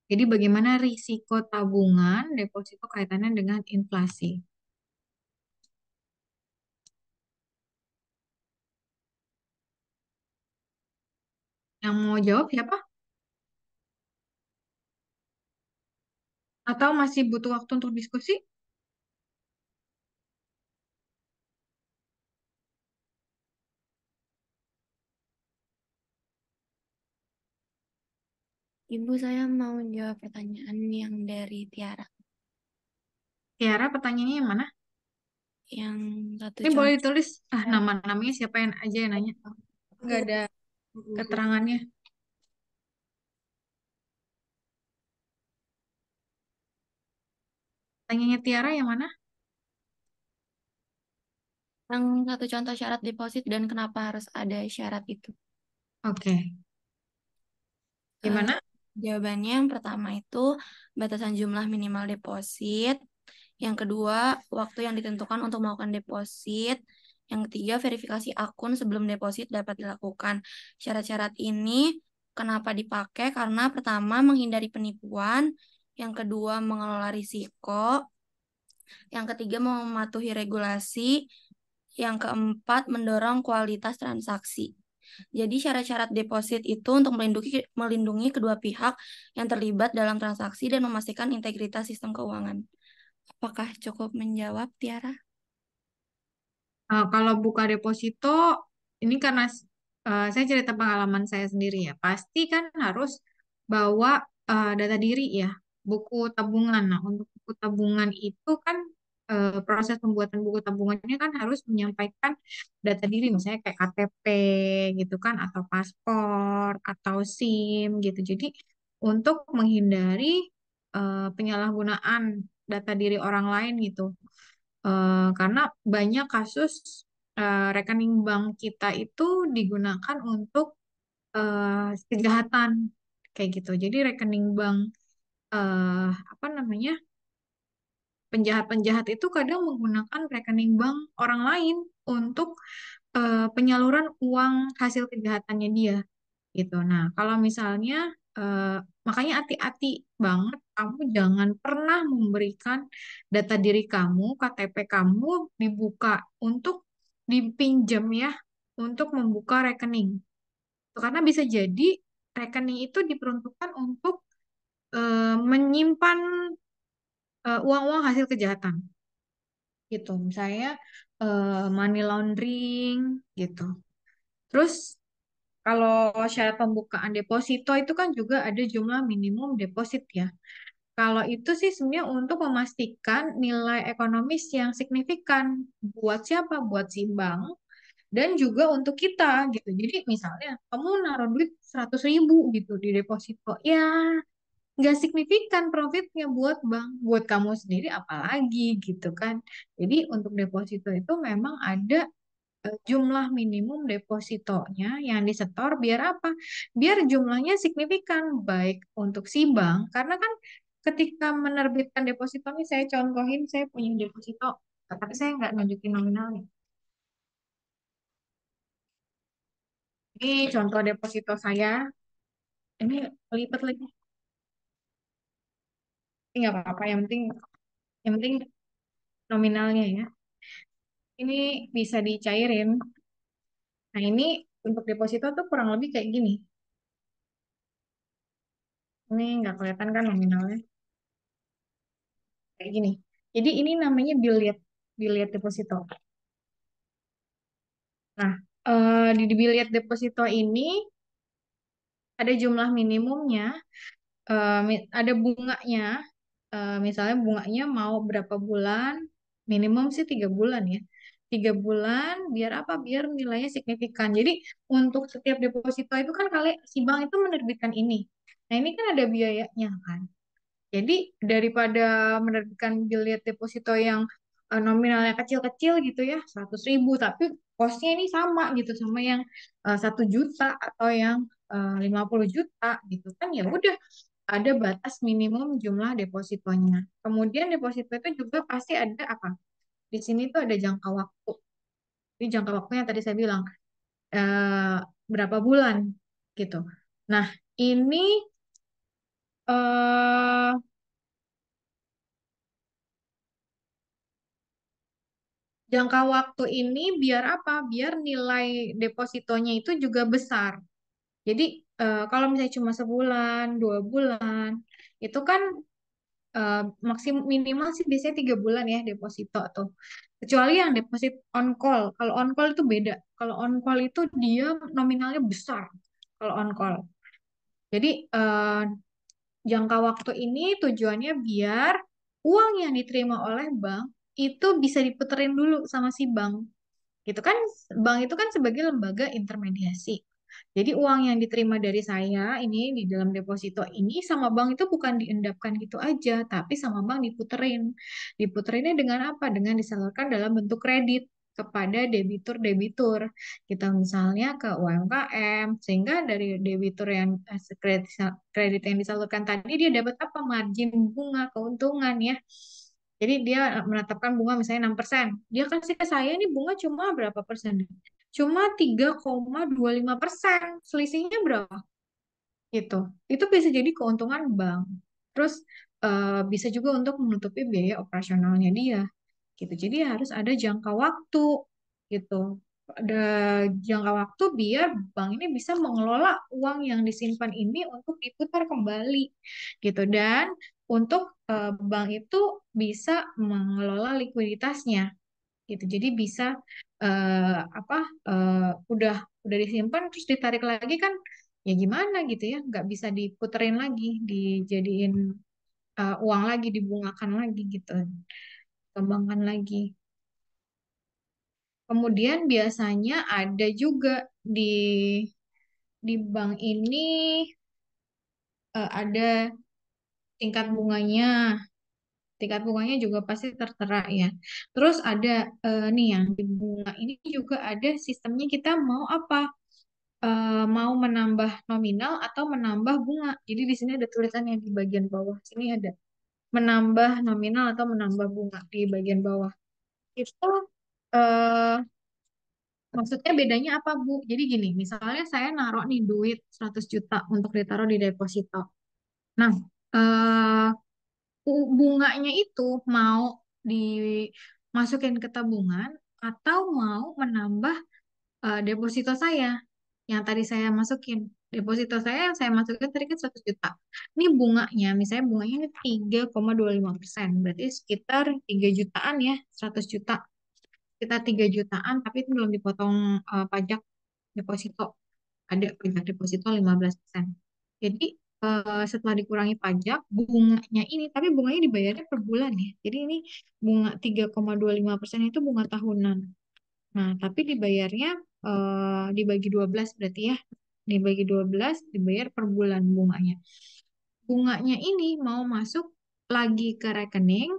Jadi bagaimana risiko tabungan deposito kaitannya dengan inflasi? Yang mau jawab siapa? Atau masih butuh waktu untuk diskusi? Ibu, saya mau jawab pertanyaan yang dari Tiara. Tiara, pertanyaannya yang mana? Yang satu Ini boleh contoh. ditulis nama-namanya siapa yang aja yang nanya. Nggak ada keterangannya. Pertanyaannya Tiara yang mana? Yang satu contoh syarat deposit dan kenapa harus ada syarat itu. Oke. Gimana? Jawabannya yang pertama itu batasan jumlah minimal deposit. Yang kedua, waktu yang ditentukan untuk melakukan deposit. Yang ketiga, verifikasi akun sebelum deposit dapat dilakukan. Syarat-syarat ini kenapa dipakai? Karena pertama, menghindari penipuan. Yang kedua, mengelola risiko. Yang ketiga, mematuhi regulasi. Yang keempat, mendorong kualitas transaksi. Jadi syarat-syarat deposit itu untuk melindungi kedua pihak yang terlibat dalam transaksi dan memastikan integritas sistem keuangan. Apakah cukup menjawab, Tiara? Kalau buka deposito, ini karena saya cerita pengalaman saya sendiri ya. Pasti kan harus bawa data diri ya, buku tabungan. Nah, untuk buku tabungan itu kan proses pembuatan buku tabungannya kan harus menyampaikan data diri, misalnya kayak KTP gitu kan, atau paspor, atau SIM gitu. Jadi untuk menghindari penyalahgunaan data diri orang lain gitu. Karena banyak kasus rekening bank kita itu digunakan untuk kejahatan kayak gitu. Jadi rekening bank apa namanya, penjahat-penjahat itu kadang menggunakan rekening bank orang lain untuk penyaluran uang hasil kejahatannya dia gitu. Nah, kalau misalnya makanya hati-hati banget, kamu jangan pernah memberikan data diri kamu, KTP kamu dibuka untuk dipinjam ya, untuk membuka rekening. Karena bisa jadi rekening itu diperuntukkan untuk menyimpan uang-uang hasil kejahatan gitu. Misalnya money laundering gitu. Terus kalau syarat pembukaan deposito itu kan juga ada jumlah minimum deposit ya. Kalau itu sih sebenarnya untuk memastikan nilai ekonomis yang signifikan buat siapa? Buat si bank dan juga untuk kita gitu. Jadi misalnya kamu naruh duit 100.000 gitu di deposito, ya nggak signifikan profitnya buat bank, buat kamu sendiri apalagi gitu kan. Jadi untuk deposito itu memang ada jumlah minimum depositonya yang disetor biar apa? Biar jumlahnya signifikan baik untuk si bank karena kan ketika menerbitkan deposito nih saya contohin saya punya deposito tapi saya nggak nunjukin nominalnya. Ini contoh deposito saya. Ini lipat lagi. Ini nggak apa-apa yang penting nominalnya ya. Ini bisa dicairin. Nah, ini untuk deposito tuh kurang lebih kayak gini. Ini nggak kelihatan kan nominalnya? Kayak gini. Jadi ini namanya biliet deposito. Nah, di biliet deposito ini ada jumlah minimumnya, ada bunganya. Misalnya bunganya mau berapa bulan? Minimum sih 3 bulan ya. 3 bulan biar apa? Biar nilainya signifikan. Jadi untuk setiap deposito itu kan kali si bank itu menerbitkan ini. Nah ini kan ada biayanya kan. Jadi daripada menerbitkan biliet deposito yang nominalnya kecil-kecil gitu ya, 100.000, tapi kosnya ini sama gitu sama yang 1 juta atau yang 50 juta gitu kan, ya udah ada batas minimum jumlah depositonya. Kemudian deposito itu juga pasti ada apa? Di sini tuh ada jangka waktu. Ini jangka waktunya tadi saya bilang eh, berapa bulan gitu. Nah, ini eh jangka waktu ini biar apa? Biar nilai depositonya itu juga besar. Jadi kalau misalnya cuma sebulan, 2 bulan, itu kan maksimum minimal sih biasanya 3 bulan ya deposito tuh. Kecuali yang deposit on call. Kalau on call itu beda. Kalau on call itu dia nominalnya besar. Kalau on call. Jadi jangka waktu ini tujuannya biar uang yang diterima oleh bank itu bisa diputerin dulu sama si bank. Gitu kan, bank itu kan sebagai lembaga intermediasi. Jadi uang yang diterima dari saya ini di dalam deposito ini sama bank itu bukan diendapkan gitu aja, tapi sama bank diputerin. Diputerinnya dengan apa? Dengan disalurkan dalam bentuk kredit kepada debitur-debitur. Kita misalnya ke UMKM, sehingga dari debitur yang kredit yang disalurkan tadi dia dapat apa? Margin bunga, keuntungan ya. Jadi dia menetapkan bunga misalnya 6%. Dia kasih ke saya ini bunga cuma berapa persen? Cuma 3,25%. Selisihnya berapa? Gitu. Itu bisa jadi keuntungan bank. Terus bisa juga untuk menutupi biaya operasionalnya dia. Gitu. Jadi harus ada jangka waktu gitu. Ada jangka waktu biar bank ini bisa mengelola uang yang disimpan ini untuk diputar kembali gitu, dan untuk bank itu bisa mengelola likuiditasnya gitu. Jadi bisa apa udah disimpan terus ditarik lagi kan ya gimana gitu ya, nggak bisa diputerin lagi, dijadiin uang lagi, dibungakan lagi gitu. kembangkan lagi. Kemudian biasanya ada juga di bank ini ada tingkat bunganya. Tingkat bunganya juga pasti tertera ya. Terus ada nih yang di bunga ini juga ada sistemnya kita mau apa? Mau menambah nominal atau menambah bunga. Jadi di sini ada tulisannya di bagian bawah. Sini ada menambah nominal atau menambah bunga di bagian bawah. Itu eh, maksudnya bedanya apa, Bu? Jadi gini, misalnya saya naruh nih duit 100 juta untuk ditaruh di deposito. Nah, eh, bunganya itu mau dimasukin ke tabungan atau mau menambah deposito saya yang tadi saya masukin. Deposito saya yang saya masukin tadi kan 100 juta. Ini bunganya, misalnya bunganya ini 3,25%. Berarti sekitar 3 jutaan ya, 100 juta. Sekitar 3 jutaan, tapi itu belum dipotong pajak deposito. Ada pajak deposito 15%. Jadi setelah dikurangi pajak, bunganya ini, tapi bunganya dibayarnya per bulan ya. Jadi ini bunga 3,25% itu bunga tahunan. Nah, tapi dibayarnya dibagi 12 berarti ya. Dibagi 12 dibayar per bulan bunganya. Bunganya ini mau masuk lagi ke rekening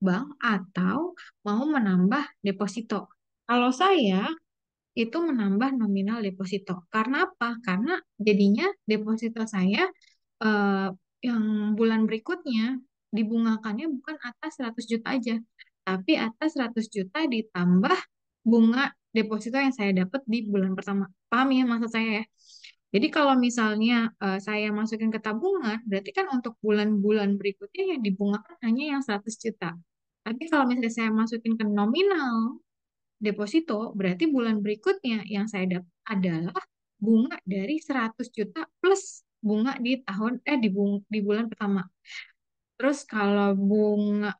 bank atau mau menambah deposito. Kalau saya itu menambah nominal deposito. Karena apa? Karena jadinya deposito saya eh, yang bulan berikutnya dibungakannya bukan atas 100 juta aja, tapi atas 100 juta ditambah bunga deposito yang saya dapat di bulan pertama. Paham ya maksud saya ya? Jadi kalau misalnya saya masukin ke tabungan, berarti kan untuk bulan-bulan berikutnya yang dibungakan hanya yang 100 juta. Tapi kalau misalnya saya masukin ke nominal deposito, berarti bulan berikutnya yang saya dapat adalah bunga dari 100 juta plus bunga di bulan pertama. Terus kalau bunga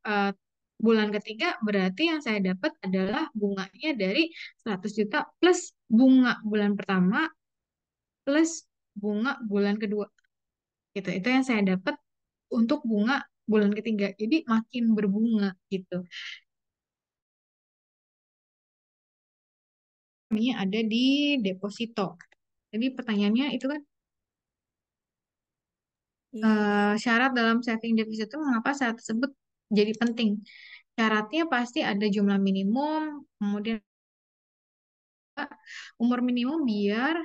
bulan ketiga berarti yang saya dapat adalah bunganya dari 100 juta plus bunga bulan pertama plus bunga bulan kedua. Gitu. Itu yang saya dapat untuk bunga bulan ketiga. Jadi makin berbunga gitu. Ini ada di deposito. Jadi pertanyaannya itu kan syarat dalam saving deposit itu mengapa syarat tersebut jadi penting? Syaratnya pasti ada jumlah minimum, kemudian umur minimum biar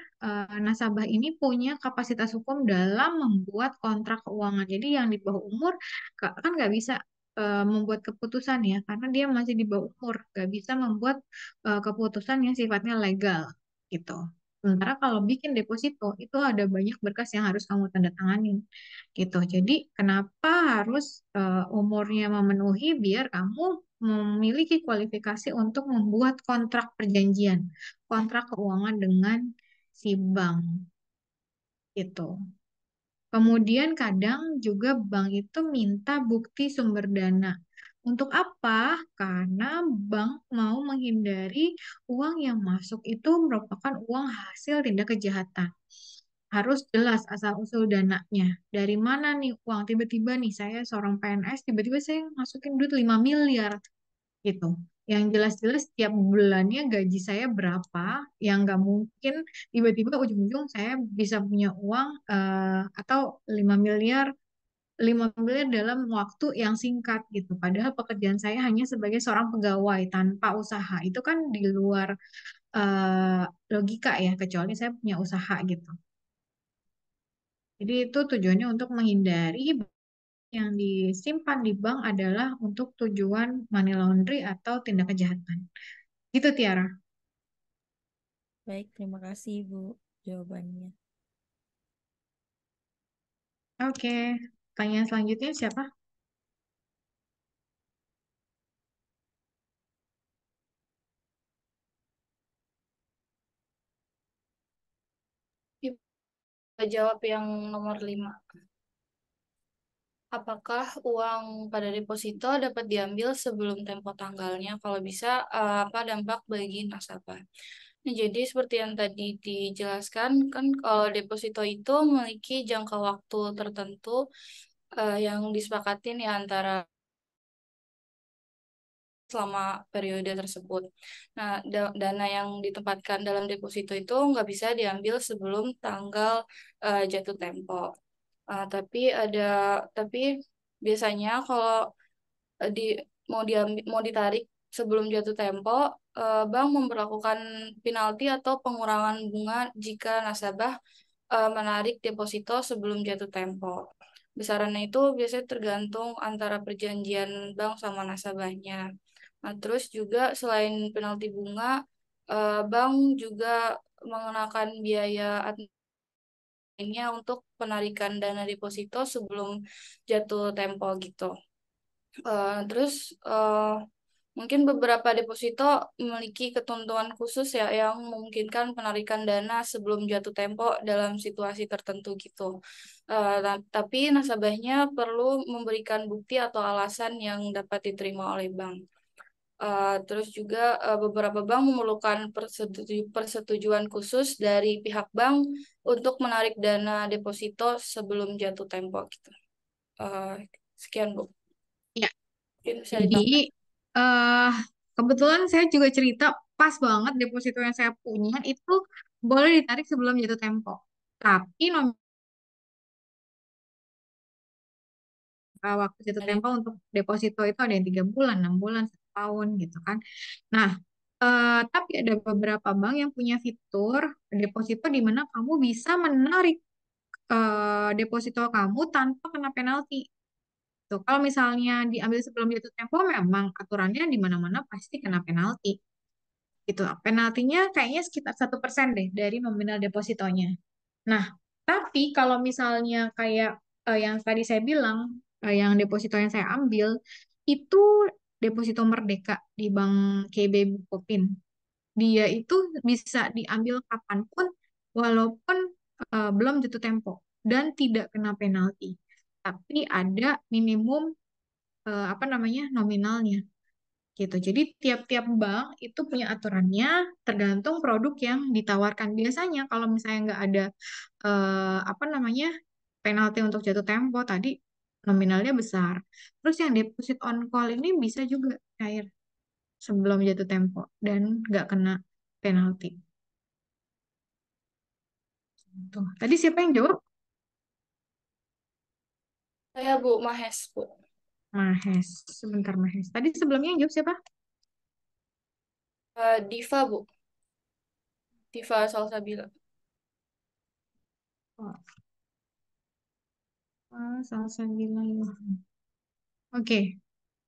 nasabah ini punya kapasitas hukum dalam membuat kontrak keuangan. Jadi yang di bawah umur kan nggak bisa membuat keputusan ya, karena dia masih di bawah umur, nggak bisa membuat keputusan yang sifatnya legal gitu. Sementara kalau bikin deposito itu ada banyak berkas yang harus kamu tanda tanganin gitu. Jadi kenapa harus umurnya memenuhi biar kamu memiliki kualifikasi untuk membuat kontrak perjanjian, kontrak keuangan dengan si bank itu. Kemudian kadang juga bank itu minta bukti sumber dana. Untuk apa? Karena bank mau menghindari uang yang masuk itu merupakan uang hasil tindak kejahatan. Harus jelas asal-usul dananya. Dari mana nih uang? Tiba-tiba nih saya seorang PNS, tiba-tiba saya masukin duit 5 miliar gitu. Yang jelas-jelas tiap bulannya gaji saya berapa, yang nggak mungkin tiba-tiba ujung-ujung saya bisa punya uang atau 5 miliar 5 miliar dalam waktu yang singkat gitu. Padahal pekerjaan saya hanya sebagai seorang pegawai tanpa usaha. Itu kan di luar eh, logika ya, kecuali saya punya usaha gitu. Jadi itu tujuannya untuk menghindari yang disimpan di bank adalah untuk tujuan money laundry atau tindak kejahatan. Gitu Tiara. Baik, terima kasih Bu jawabannya. Oke, pertanyaan selanjutnya siapa? Jawab yang nomor 5. Apakah uang pada deposito dapat diambil sebelum tempo tanggalnya? Kalau bisa, apa dampak bagi nasabah? Nah, jadi seperti yang tadi dijelaskan, kan kalau deposito itu memiliki jangka waktu tertentu yang disepakatin ya antara selama periode tersebut. Nah, dana yang ditempatkan dalam deposito itu nggak bisa diambil sebelum tanggal jatuh tempo. Tapi biasanya kalau di mau ditarik sebelum jatuh tempo, bank memperlakukan penalti atau pengurangan bunga jika nasabah menarik deposito sebelum jatuh tempo. Besarannya itu biasanya tergantung antara perjanjian bank sama nasabahnya. Nah, terus juga selain penalti bunga, bank juga mengenakan biaya adminnya untuk penarikan dana deposito sebelum jatuh tempo gitu. Terus mungkin beberapa deposito memiliki ketentuan khusus ya yang memungkinkan penarikan dana sebelum jatuh tempo dalam situasi tertentu gitu. Tapi nasabahnya perlu memberikan bukti atau alasan yang dapat diterima oleh bank. Terus juga beberapa bank memerlukan persetujuan khusus dari pihak bank untuk menarik dana deposito sebelum jatuh tempo gitu. Sekian Bu. Ya, Mungkin bisa jadi ditambah. kebetulan saya juga cerita pas banget deposito yang saya punya itu boleh ditarik sebelum jatuh tempo. Tapi waktu jatuh tempo untuk deposito itu ada yang 3 bulan, 6 bulan, 1 tahun gitu kan. Nah, tapi ada beberapa bank yang punya fitur deposito di mana kamu bisa menarik deposito kamu tanpa kena penalti. Tuh, kalau misalnya diambil sebelum jatuh tempo, memang aturannya di mana-mana pasti kena penalti. Gitu. Penaltinya kayaknya sekitar 1% deh dari nominal depositonya. Nah, tapi kalau misalnya kayak yang tadi saya bilang, yang deposito yang saya ambil, itu deposito Merdeka di Bank KB Bukopin. Dia itu bisa diambil kapanpun, walaupun belum jatuh tempo, dan tidak kena penalti. Tapi ada minimum apa namanya nominalnya gitu. Jadi tiap-tiap bank itu punya aturannya tergantung produk yang ditawarkan. Biasanya kalau misalnya nggak ada apa namanya penalti untuk jatuh tempo tadi nominalnya besar. Terus yang deposit on call ini bisa juga cair sebelum jatuh tempo dan nggak kena penalti. Tuh. Tadi siapa yang jawab? Saya Bu Mahes, Bu. Mahes. Sebentar Mahes. Tadi sebelumnya yang jawab siapa? Diva, Bu. Diva Salsabila. Oh. Salsabila Yohan. Oke.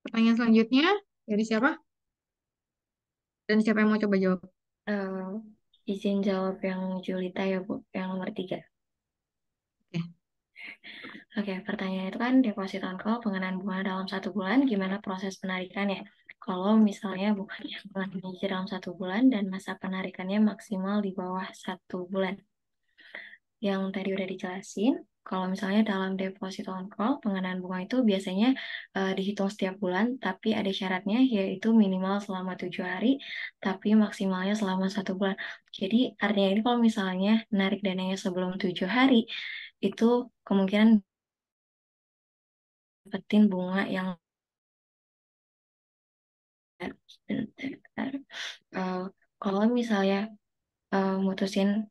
Pertanyaan selanjutnya dari siapa? Dan siapa yang mau coba jawab? Izin jawab yang Julita ya Bu, yang nomor 3. Oke. Oke, pertanyaan itu kan deposit on call pengenaan bunga dalam 1 bulan, gimana proses penarikannya? Kalau misalnya bunganya nyicil dalam 1 bulan dan masa penarikannya maksimal di bawah 1 bulan. Yang tadi udah dijelasin, kalau misalnya dalam deposit on call, pengenaan bunga itu biasanya dihitung setiap bulan, tapi ada syaratnya yaitu minimal selama 7 hari, tapi maksimalnya selama 1 bulan. Jadi artinya ini kalau misalnya narik dananya sebelum 7 hari, itu kemungkinan dapetin bunga yang bentar. Kalau misalnya mutusin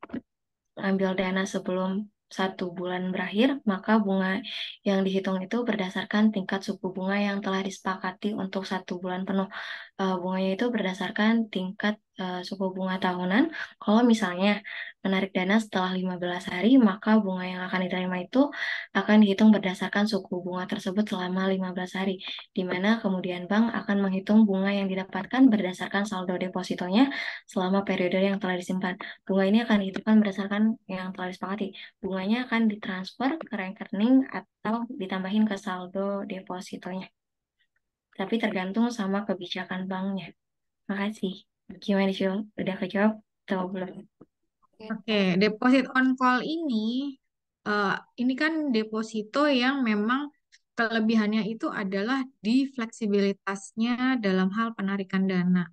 ambil dana sebelum 1 bulan berakhir, maka bunga yang dihitung itu berdasarkan tingkat suku bunga yang telah disepakati untuk 1 bulan penuh. Bunganya itu berdasarkan tingkat suku bunga tahunan. Kalau misalnya menarik dana setelah 15 hari, maka bunga yang akan diterima itu akan dihitung berdasarkan suku bunga tersebut selama 15 hari, di mana kemudian bank akan menghitung bunga yang didapatkan berdasarkan saldo depositonya selama periode yang telah disimpan. Bunga ini akan dihitungkan berdasarkan yang telah disepakati. Bunganya akan ditransfer ke rekening atau ditambahin ke saldo depositonya. Tapi tergantung sama kebijakan banknya. Makasih. Gimana sih? Udah kejawab atau belum? Oke, deposit on call ini kan deposito yang memang kelebihannya itu adalah di fleksibilitasnya dalam hal penarikan dana.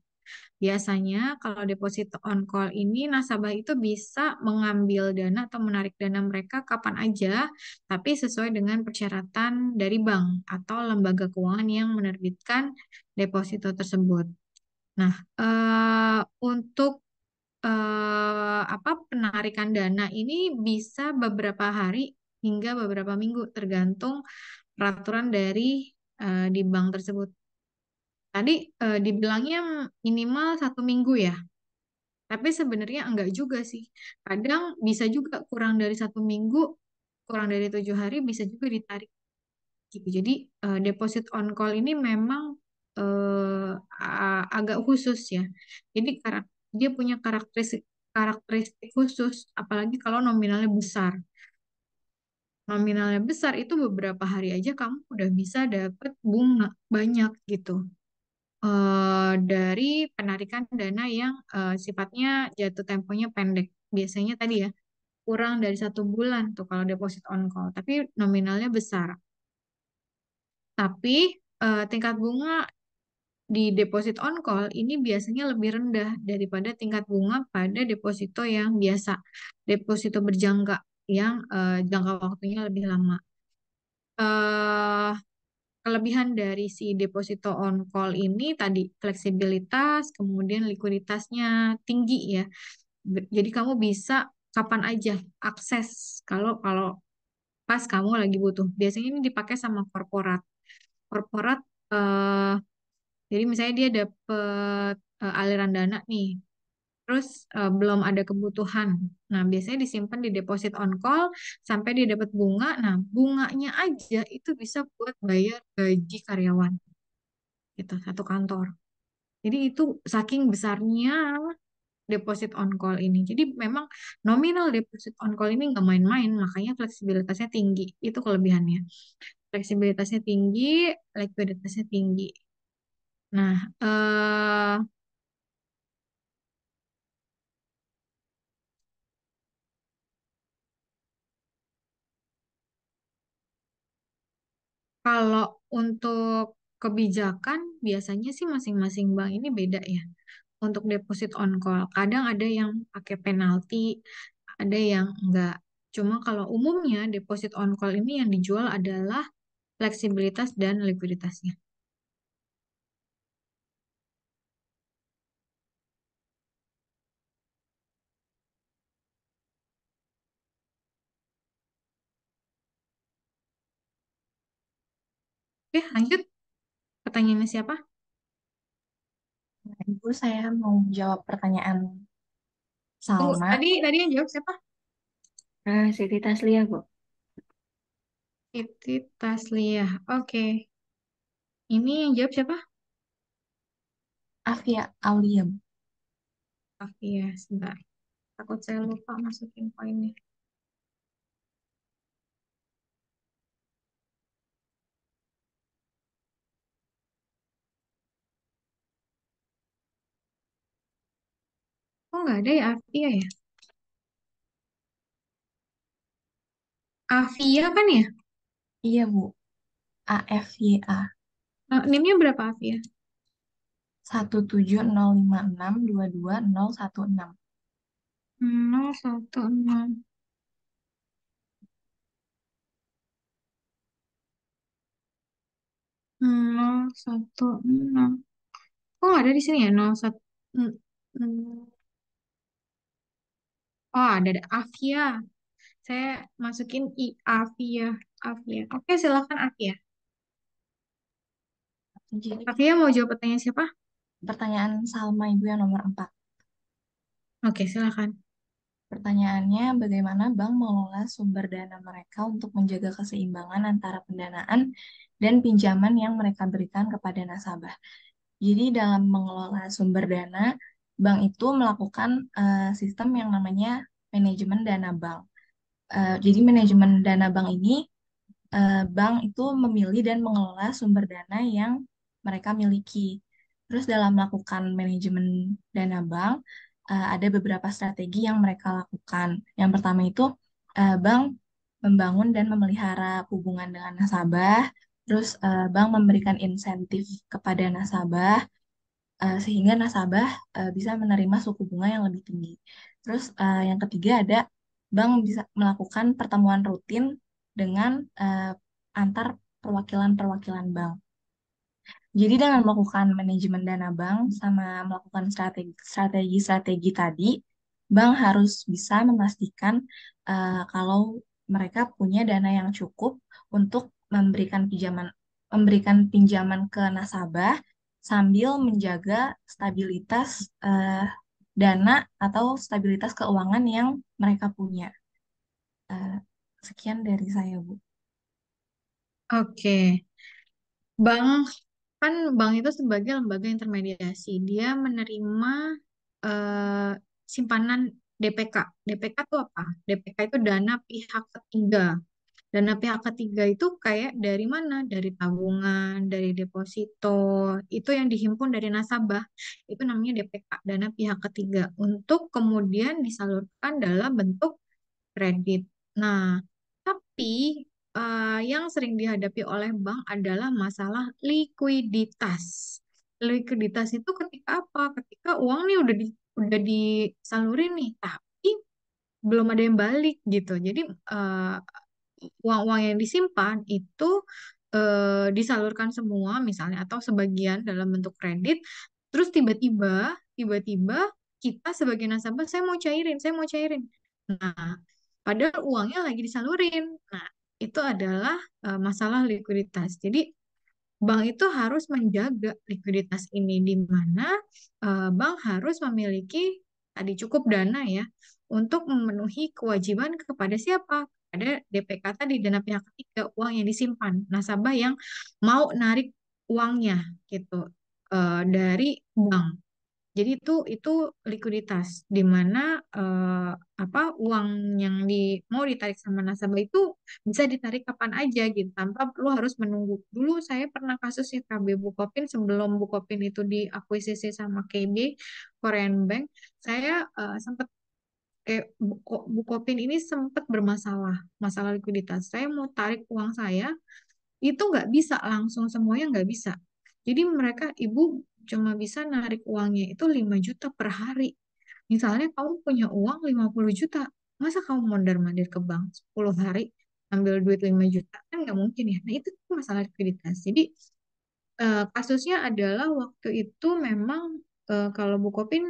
Biasanya kalau deposit on call ini nasabah itu bisa mengambil dana atau menarik dana mereka kapan aja, tapi sesuai dengan persyaratan dari bank atau lembaga keuangan yang menerbitkan deposito tersebut. Nah, untuk penarikan dana ini bisa beberapa hari hingga beberapa minggu tergantung peraturan dari di bank tersebut. Tadi dibilangnya minimal 1 minggu ya, tapi sebenarnya enggak juga sih. Kadang bisa juga kurang dari 1 minggu, kurang dari 7 hari bisa juga ditarik gitu. Jadi deposit on call ini memang agak khusus ya. Jadi dia punya karakteristik karakteristik khusus, apalagi kalau nominalnya besar. Nominalnya besar itu beberapa hari aja kamu udah bisa dapat bunga banyak gitu. Dari penarikan dana yang sifatnya jatuh temponya pendek. Biasanya tadi ya, kurang dari 1 bulan tuh kalau deposit on call, tapi nominalnya besar. Tapi tingkat bunga di deposit on call ini biasanya lebih rendah daripada tingkat bunga pada deposito yang biasa, deposito berjangka yang jangka waktunya lebih lama. eh Kelebihan dari si deposito on call ini tadi fleksibilitas, kemudian likuiditasnya tinggi ya. Jadi kamu bisa kapan aja akses kalau kalau pas kamu lagi butuh. Biasanya ini dipakai sama korporat. Korporat eh jadi misalnya dia dapet aliran dana nih, terus belum ada kebutuhan. Nah, biasanya disimpan di deposit on call sampai dia dapat bunga. Nah, bunganya aja itu bisa buat bayar gaji karyawan gitu, satu kantor. Jadi itu saking besarnya deposit on call ini. Jadi memang nominal deposit on call ini nggak main-main, makanya fleksibilitasnya tinggi. Itu kelebihannya. Fleksibilitasnya tinggi, likuiditasnya tinggi. Nah, kalau untuk kebijakan, biasanya sih masing-masing bank ini beda ya. Untuk deposit on call, kadang ada yang pakai penalti, ada yang enggak. Cuma kalau umumnya deposit on call ini yang dijual adalah fleksibilitas dan likuiditasnya. Oke, lanjut. Pertanyaannya siapa? Nah, Ibu, saya mau jawab pertanyaan Tunggu, Salma. tadi yang jawab siapa? Siti Taslia, Bu. Siti Taslia. Oke. Ini yang jawab siapa? Afia Aulia. Iya, sebentar. Takut saya lupa masukin poinnya. Oh, nggak ada ya Afia ya? Afia kan ya? Iya, Bu. AFYA. NIM-nya berapa Afia? 17056222016. 016. 016. Kok nggak ada di sini ya? 01. Hmm, hmm. Oh, ada Afia. Saya masukin Afia. Afia. Oke, silakan Afia. Jadi Afia mau jawab pertanyaan siapa? pertanyaan Salma Ibu yang nomor 4. Oke, silakan. Pertanyaannya, bagaimana bank mengelola sumber dana mereka untuk menjaga keseimbangan antara pendanaan dan pinjaman yang mereka berikan kepada nasabah. Jadi dalam mengelola sumber dana, bank itu melakukan sistem yang namanya manajemen dana bank. Jadi manajemen dana bank ini, bank itu memilih dan mengelola sumber dana yang mereka miliki. Terus dalam melakukan manajemen dana bank, ada beberapa strategi yang mereka lakukan. Yang pertama itu, bank membangun dan memelihara hubungan dengan nasabah. Terus bank memberikan insentif kepada nasabah. sehingga nasabah bisa menerima suku bunga yang lebih tinggi. Terus yang ketiga ada bank bisa melakukan pertemuan rutin dengan antar perwakilan-perwakilan bank. Jadi dengan melakukan manajemen dana bank sama melakukan strategi-strategi tadi, bank harus bisa memastikan kalau mereka punya dana yang cukup untuk memberikan pinjaman ke nasabah sambil menjaga stabilitas dana atau stabilitas keuangan yang mereka punya. Eh, Sekian dari saya, Bu. Oke. Bank kan bank itu sebagai lembaga intermediasi. Dia menerima eh, simpanan DPK. DPK itu apa? DPK itu dana pihak ketiga. Dana pihak ketiga itu kayak dari mana? Dari tabungan, dari deposito, itu yang dihimpun dari nasabah. Itu namanya DPK, dana pihak ketiga. Untuk kemudian disalurkan dalam bentuk kredit. Nah, tapi yang sering dihadapi oleh bank adalah masalah likuiditas. Likuiditas itu ketika apa? Ketika uang nih udah disalurin nih, tapi belum ada yang balik gitu. Jadi uang-uang yang disimpan itu disalurkan semua misalnya atau sebagian dalam bentuk kredit, terus tiba-tiba kita sebagai nasabah saya mau cairin. Nah, padahal uangnya lagi disalurin. Nah, itu adalah masalah likuiditas. Jadi bank itu harus menjaga likuiditas ini di mana bank harus memiliki tadi cukup dana ya untuk memenuhi kewajiban kepada siapa? Kepada DPK tadi, dana pihak ketiga, uang yang disimpan, nasabah yang mau narik uangnya gitu dari bank. Jadi itu likuiditas di mana apa uang yang mau ditarik sama nasabah itu bisa ditarik kapan aja gitu tanpa perlu harus menunggu. Dulu saya pernah kasus ya KB Bukopin sebelum Bukopin itu diakuisisi sama KB Korean Bank, saya sempat kayak Bukopin ini sempat bermasalah, masalah likuiditas. Saya mau tarik uang saya itu nggak bisa langsung semuanya nggak bisa. Jadi mereka ibu cuma bisa narik uangnya itu 5 juta per hari. Misalnya kamu punya uang 50 juta, masa kamu mondar-mandir ke bank 10 hari ambil duit 5 juta? Kan nggak mungkin ya. Nah itu tuh masalah likuiditas. Jadi kasusnya adalah waktu itu memang kalau Bukopin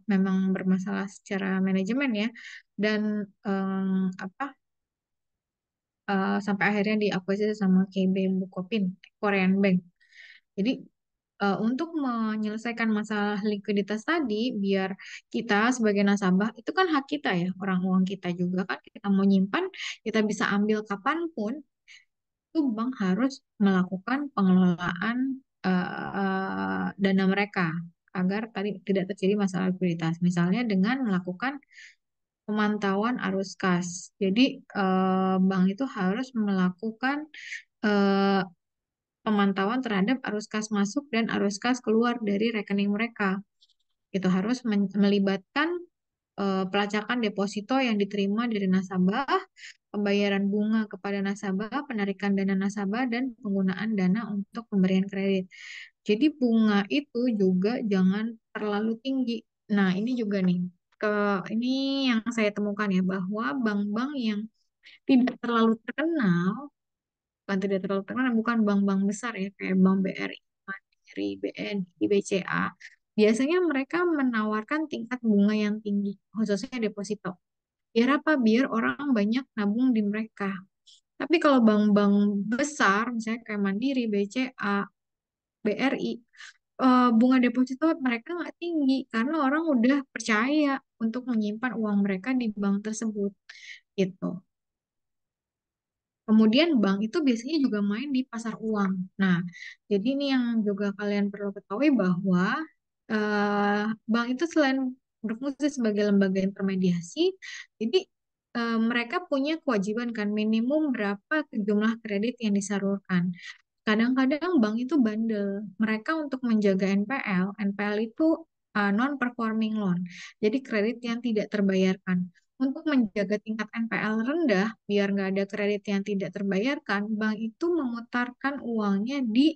memang bermasalah secara manajemen ya dan apa sampai akhirnya diakuisisi sama KB Bukopin, Korean Bank. Jadi untuk menyelesaikan masalah likuiditas tadi, biar kita sebagai nasabah, itu kan hak kita ya, orang uang kita juga kan, kita mau nyimpan, kita bisa ambil kapanpun, itu bank harus melakukan pengelolaan dana mereka agar tadi tidak terjadi masalah likuiditas. Misalnya dengan melakukan pemantauan arus kas. Jadi bank itu harus melakukan eh, pemantauan terhadap arus kas masuk dan arus kas keluar dari rekening mereka. Itu harus melibatkan pelacakan deposito yang diterima dari nasabah, pembayaran bunga kepada nasabah, penarikan dana nasabah, dan penggunaan dana untuk pemberian kredit. Jadi bunga itu juga jangan terlalu tinggi. Nah, ini juga nih, ini yang saya temukan ya, bahwa bank-bank yang tidak terlalu terkenal, bukan bank-bank besar ya, kayak Bank BRI, Mandiri, BNI, BCA, biasanya mereka menawarkan tingkat bunga yang tinggi, khususnya deposito. Biar apa? Biar orang banyak nabung di mereka. Tapi kalau bank-bank besar, misalnya kayak Mandiri, BCA, BRI, bunga deposito mereka nggak tinggi karena orang udah percaya untuk menyimpan uang mereka di bank tersebut gitu. Kemudian bank itu biasanya juga main di pasar uang. Nah, jadi ini yang juga kalian perlu ketahui bahwa bank itu selain berfungsi sebagai lembaga intermediasi, jadi mereka punya kewajiban kan minimum berapa jumlah kredit yang disalurkan. Kadang-kadang bank itu bandel. Mereka untuk menjaga NPL, NPL itu non-performing loan. Jadi kredit yang tidak terbayarkan. untuk menjaga tingkat NPL rendah, biar nggak ada kredit yang tidak terbayarkan, bank itu memutarkan uangnya di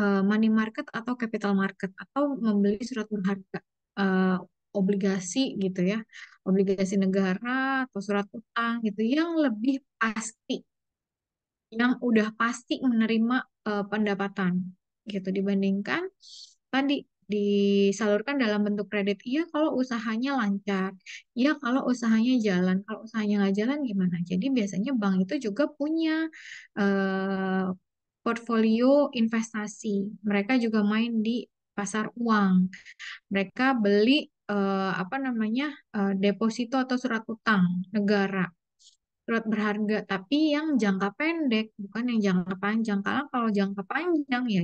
money market atau capital market, atau membeli surat berharga, eh, obligasi gitu ya, obligasi negara atau surat utang gitu, yang lebih pasti, yang udah pasti menerima pendapatan gitu, dibandingkan tadi disalurkan dalam bentuk kredit. Iya kalau usahanya lancar, iya kalau usahanya jalan. Kalau usahanya nggak jalan gimana? Jadi biasanya bank itu juga punya eh, portfolio investasi. Mereka juga main di pasar uang. Mereka beli apa namanya, deposito atau surat utang negara, surat berharga, tapi yang jangka pendek, bukan yang jangka panjang. Karena kalau jangka panjang ya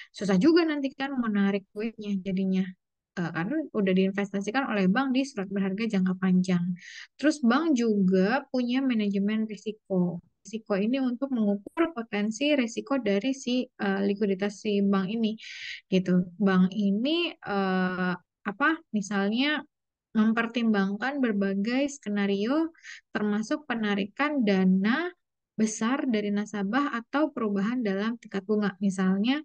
susah juga nanti kan menarik duitnya jadinya. Karena udah diinvestasikan oleh bank di surat berharga jangka panjang. Terus bank juga punya manajemen risiko. Risiko ini untuk mengukur potensi risiko dari si likuiditas si bank ini gitu. Bank ini apa misalnya mempertimbangkan berbagai skenario termasuk penarikan dana besar dari nasabah atau perubahan dalam tingkat bunga. Misalnya,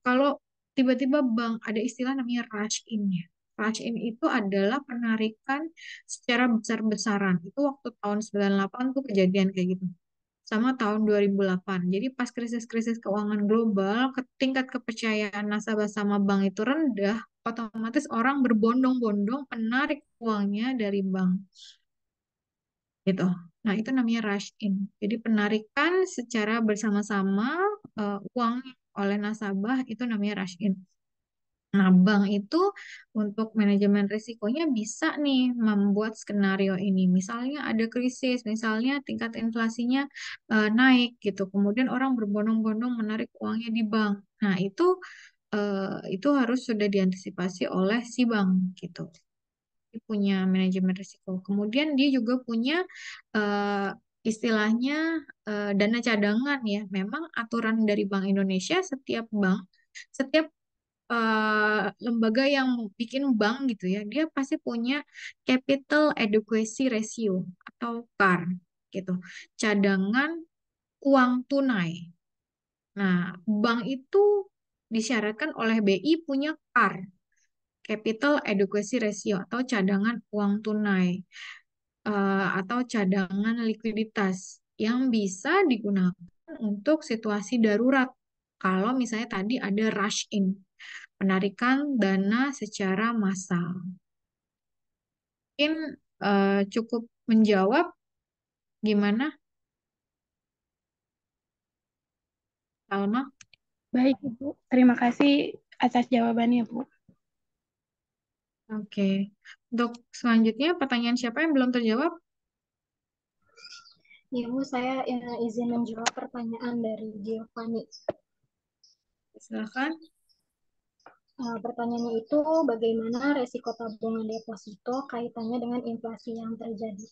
kalau tiba-tiba bank ada istilah namanya rush in ya. Rush in itu adalah penarikan secara besar-besaran. Itu waktu tahun 98 tuh kejadian kayak gitu. Sama tahun 2008. Jadi pas krisis-krisis keuangan global, tingkat kepercayaan nasabah sama bank itu rendah, otomatis orang berbondong-bondong menarik uangnya dari bank gitu. Nah, itu namanya rush in. Jadi penarikan secara bersama-sama uang oleh nasabah itu namanya rush in. Nah, bank itu untuk manajemen risikonya bisa nih membuat skenario ini. Misalnya ada krisis, misalnya tingkat inflasinya naik gitu. Kemudian orang berbondong-bondong menarik uangnya di bank. Nah, itu harus sudah diantisipasi oleh si bank gitu. Dia punya manajemen risiko. Kemudian dia juga punya eh, istilahnya dana cadangan ya. Memang aturan dari Bank Indonesia, setiap bank, setiap lembaga yang bikin bank gitu ya, dia pasti punya capital adequacy ratio atau CAR gitu. Cadangan uang tunai. Nah, bank itu disyaratkan oleh BI punya CAR, capital adequacy ratio atau cadangan uang tunai, atau cadangan likuiditas yang bisa digunakan untuk situasi darurat. Kalau misalnya tadi ada rush in, penarikan dana secara massal. Mungkin cukup menjawab. Gimana, Salma? Baik, Ibu. Terima kasih atas jawabannya, Bu. Oke. Untuk selanjutnya, pertanyaan siapa yang belum terjawab? Ya, Bu, saya izin menjawab pertanyaan dari Giovanni. Silakan. Pertanyaannya itu bagaimana resiko tabungan deposito kaitannya dengan inflasi yang terjadi.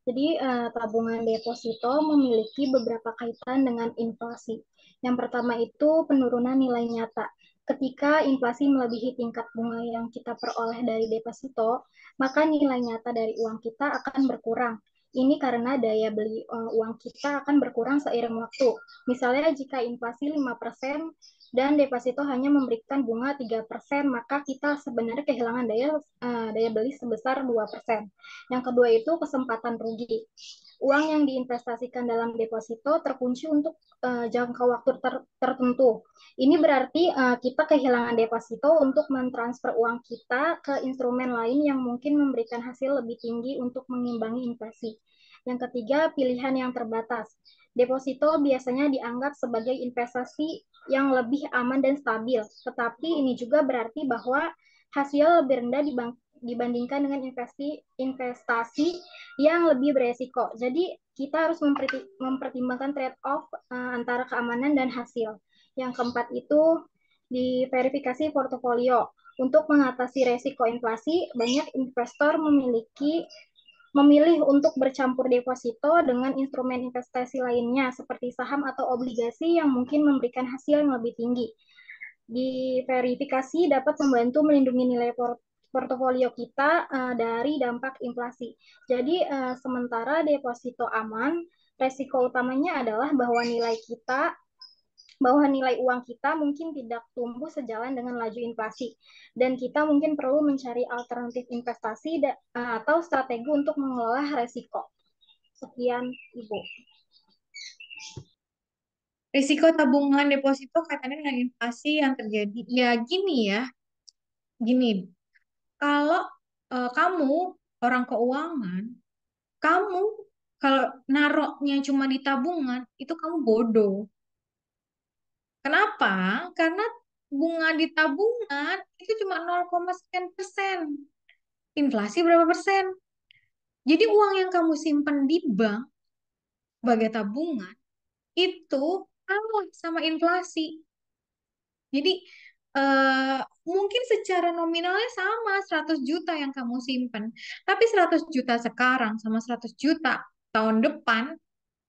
Jadi tabungan deposito memiliki beberapa kaitan dengan inflasi. Yang pertama itu penurunan nilai nyata. Ketika inflasi melebihi tingkat bunga yang kita peroleh dari deposito, maka nilai nyata dari uang kita akan berkurang. Ini karena daya beli uang kita akan berkurang seiring waktu. Misalnya jika inflasi 5%, dan deposito hanya memberikan bunga 3%, maka kita sebenarnya kehilangan daya beli sebesar 2%. Yang kedua itu kesempatan rugi. Uang yang diinvestasikan dalam deposito terkunci untuk jangka waktu tertentu. Ini berarti kita kehilangan deposito untuk mentransfer uang kita ke instrumen lain yang mungkin memberikan hasil lebih tinggi untuk mengimbangi inflasi. Yang ketiga, pilihan yang terbatas. Deposito biasanya dianggap sebagai investasi yang lebih aman dan stabil, tetapi ini juga berarti bahwa hasil lebih rendah dibandingkan dengan investasi yang lebih beresiko. Jadi kita harus mempertimbangkan trade-off antara keamanan dan hasil. Yang keempat itu diverifikasi portofolio. Untuk mengatasi resiko inflasi, banyak investor memilih untuk bercampur deposito dengan instrumen investasi lainnya seperti saham atau obligasi yang mungkin memberikan hasil yang lebih tinggi. Diverifikasi dapat membantu melindungi nilai portofolio kita dari dampak inflasi. Jadi sementara deposito aman, resiko utamanya adalah bahwa nilai uang kita mungkin tidak tumbuh sejalan dengan laju inflasi dan kita mungkin perlu mencari alternatif investasi atau strategi untuk mengelola resiko. Sekian, Ibu. Risiko tabungan deposito kaitannya dengan inflasi yang terjadi. Ya gini. Kalau kamu orang keuangan, kamu kalau naroknya cuma di tabungan, itu kamu bodoh. Kenapa? Karena bunga di tabungan itu cuma 0,sekian%. Inflasi berapa persen? Jadi uang yang kamu simpan di bank sebagai tabungan itu kalah sama inflasi. Jadi mungkin secara nominalnya sama 100 juta yang kamu simpan. Tapi 100 juta sekarang sama 100 juta tahun depan,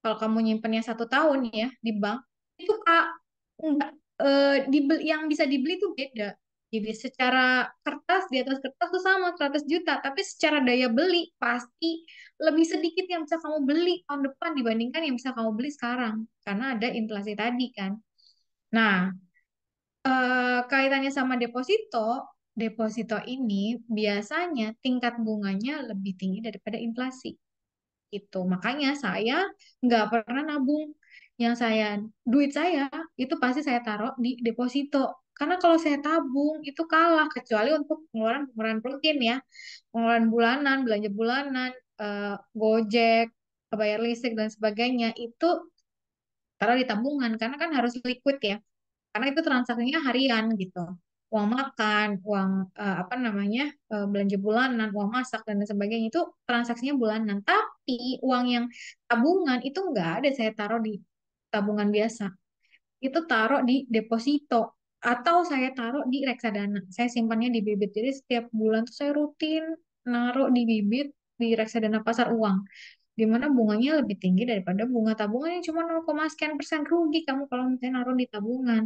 kalau kamu nyimpennya 1 tahun ya di bank, itu kak enggak, yang bisa dibeli itu beda. Jadi secara kertas, di atas kertas itu sama 100 juta, tapi secara daya beli pasti lebih sedikit yang bisa kamu beli tahun depan dibandingkan yang bisa kamu beli sekarang. Karena ada inflasi tadi kan. Nah, kaitannya sama deposito ini biasanya tingkat bunganya lebih tinggi daripada inflasi. Itu makanya saya nggak pernah nabung. Duit saya itu pasti saya taruh di deposito. Karena kalau saya tabung itu kalah kecuali untuk pengeluaran rutin ya, pengeluaran bulanan, belanja bulanan, Gojek, bayar listrik dan sebagainya itu taruh di tabungan karena kan harus liquid ya. Karena itu transaksinya harian gitu. Uang makan, uang apa namanya, belanja bulanan, uang masak dan lain sebagainya itu transaksinya bulanan. Tapi uang yang tabungan itu nggak ada saya taruh di tabungan biasa. Itu taruh di deposito atau saya taruh di reksadana. Saya simpannya di Bibit. Jadi setiap bulan tuh saya rutin naruh di Bibit di reksadana pasar uang di mana bunganya lebih tinggi daripada bunga tabungan yang cuma 0, sekian% rugi kamu kalau misalnya naruh di tabungan.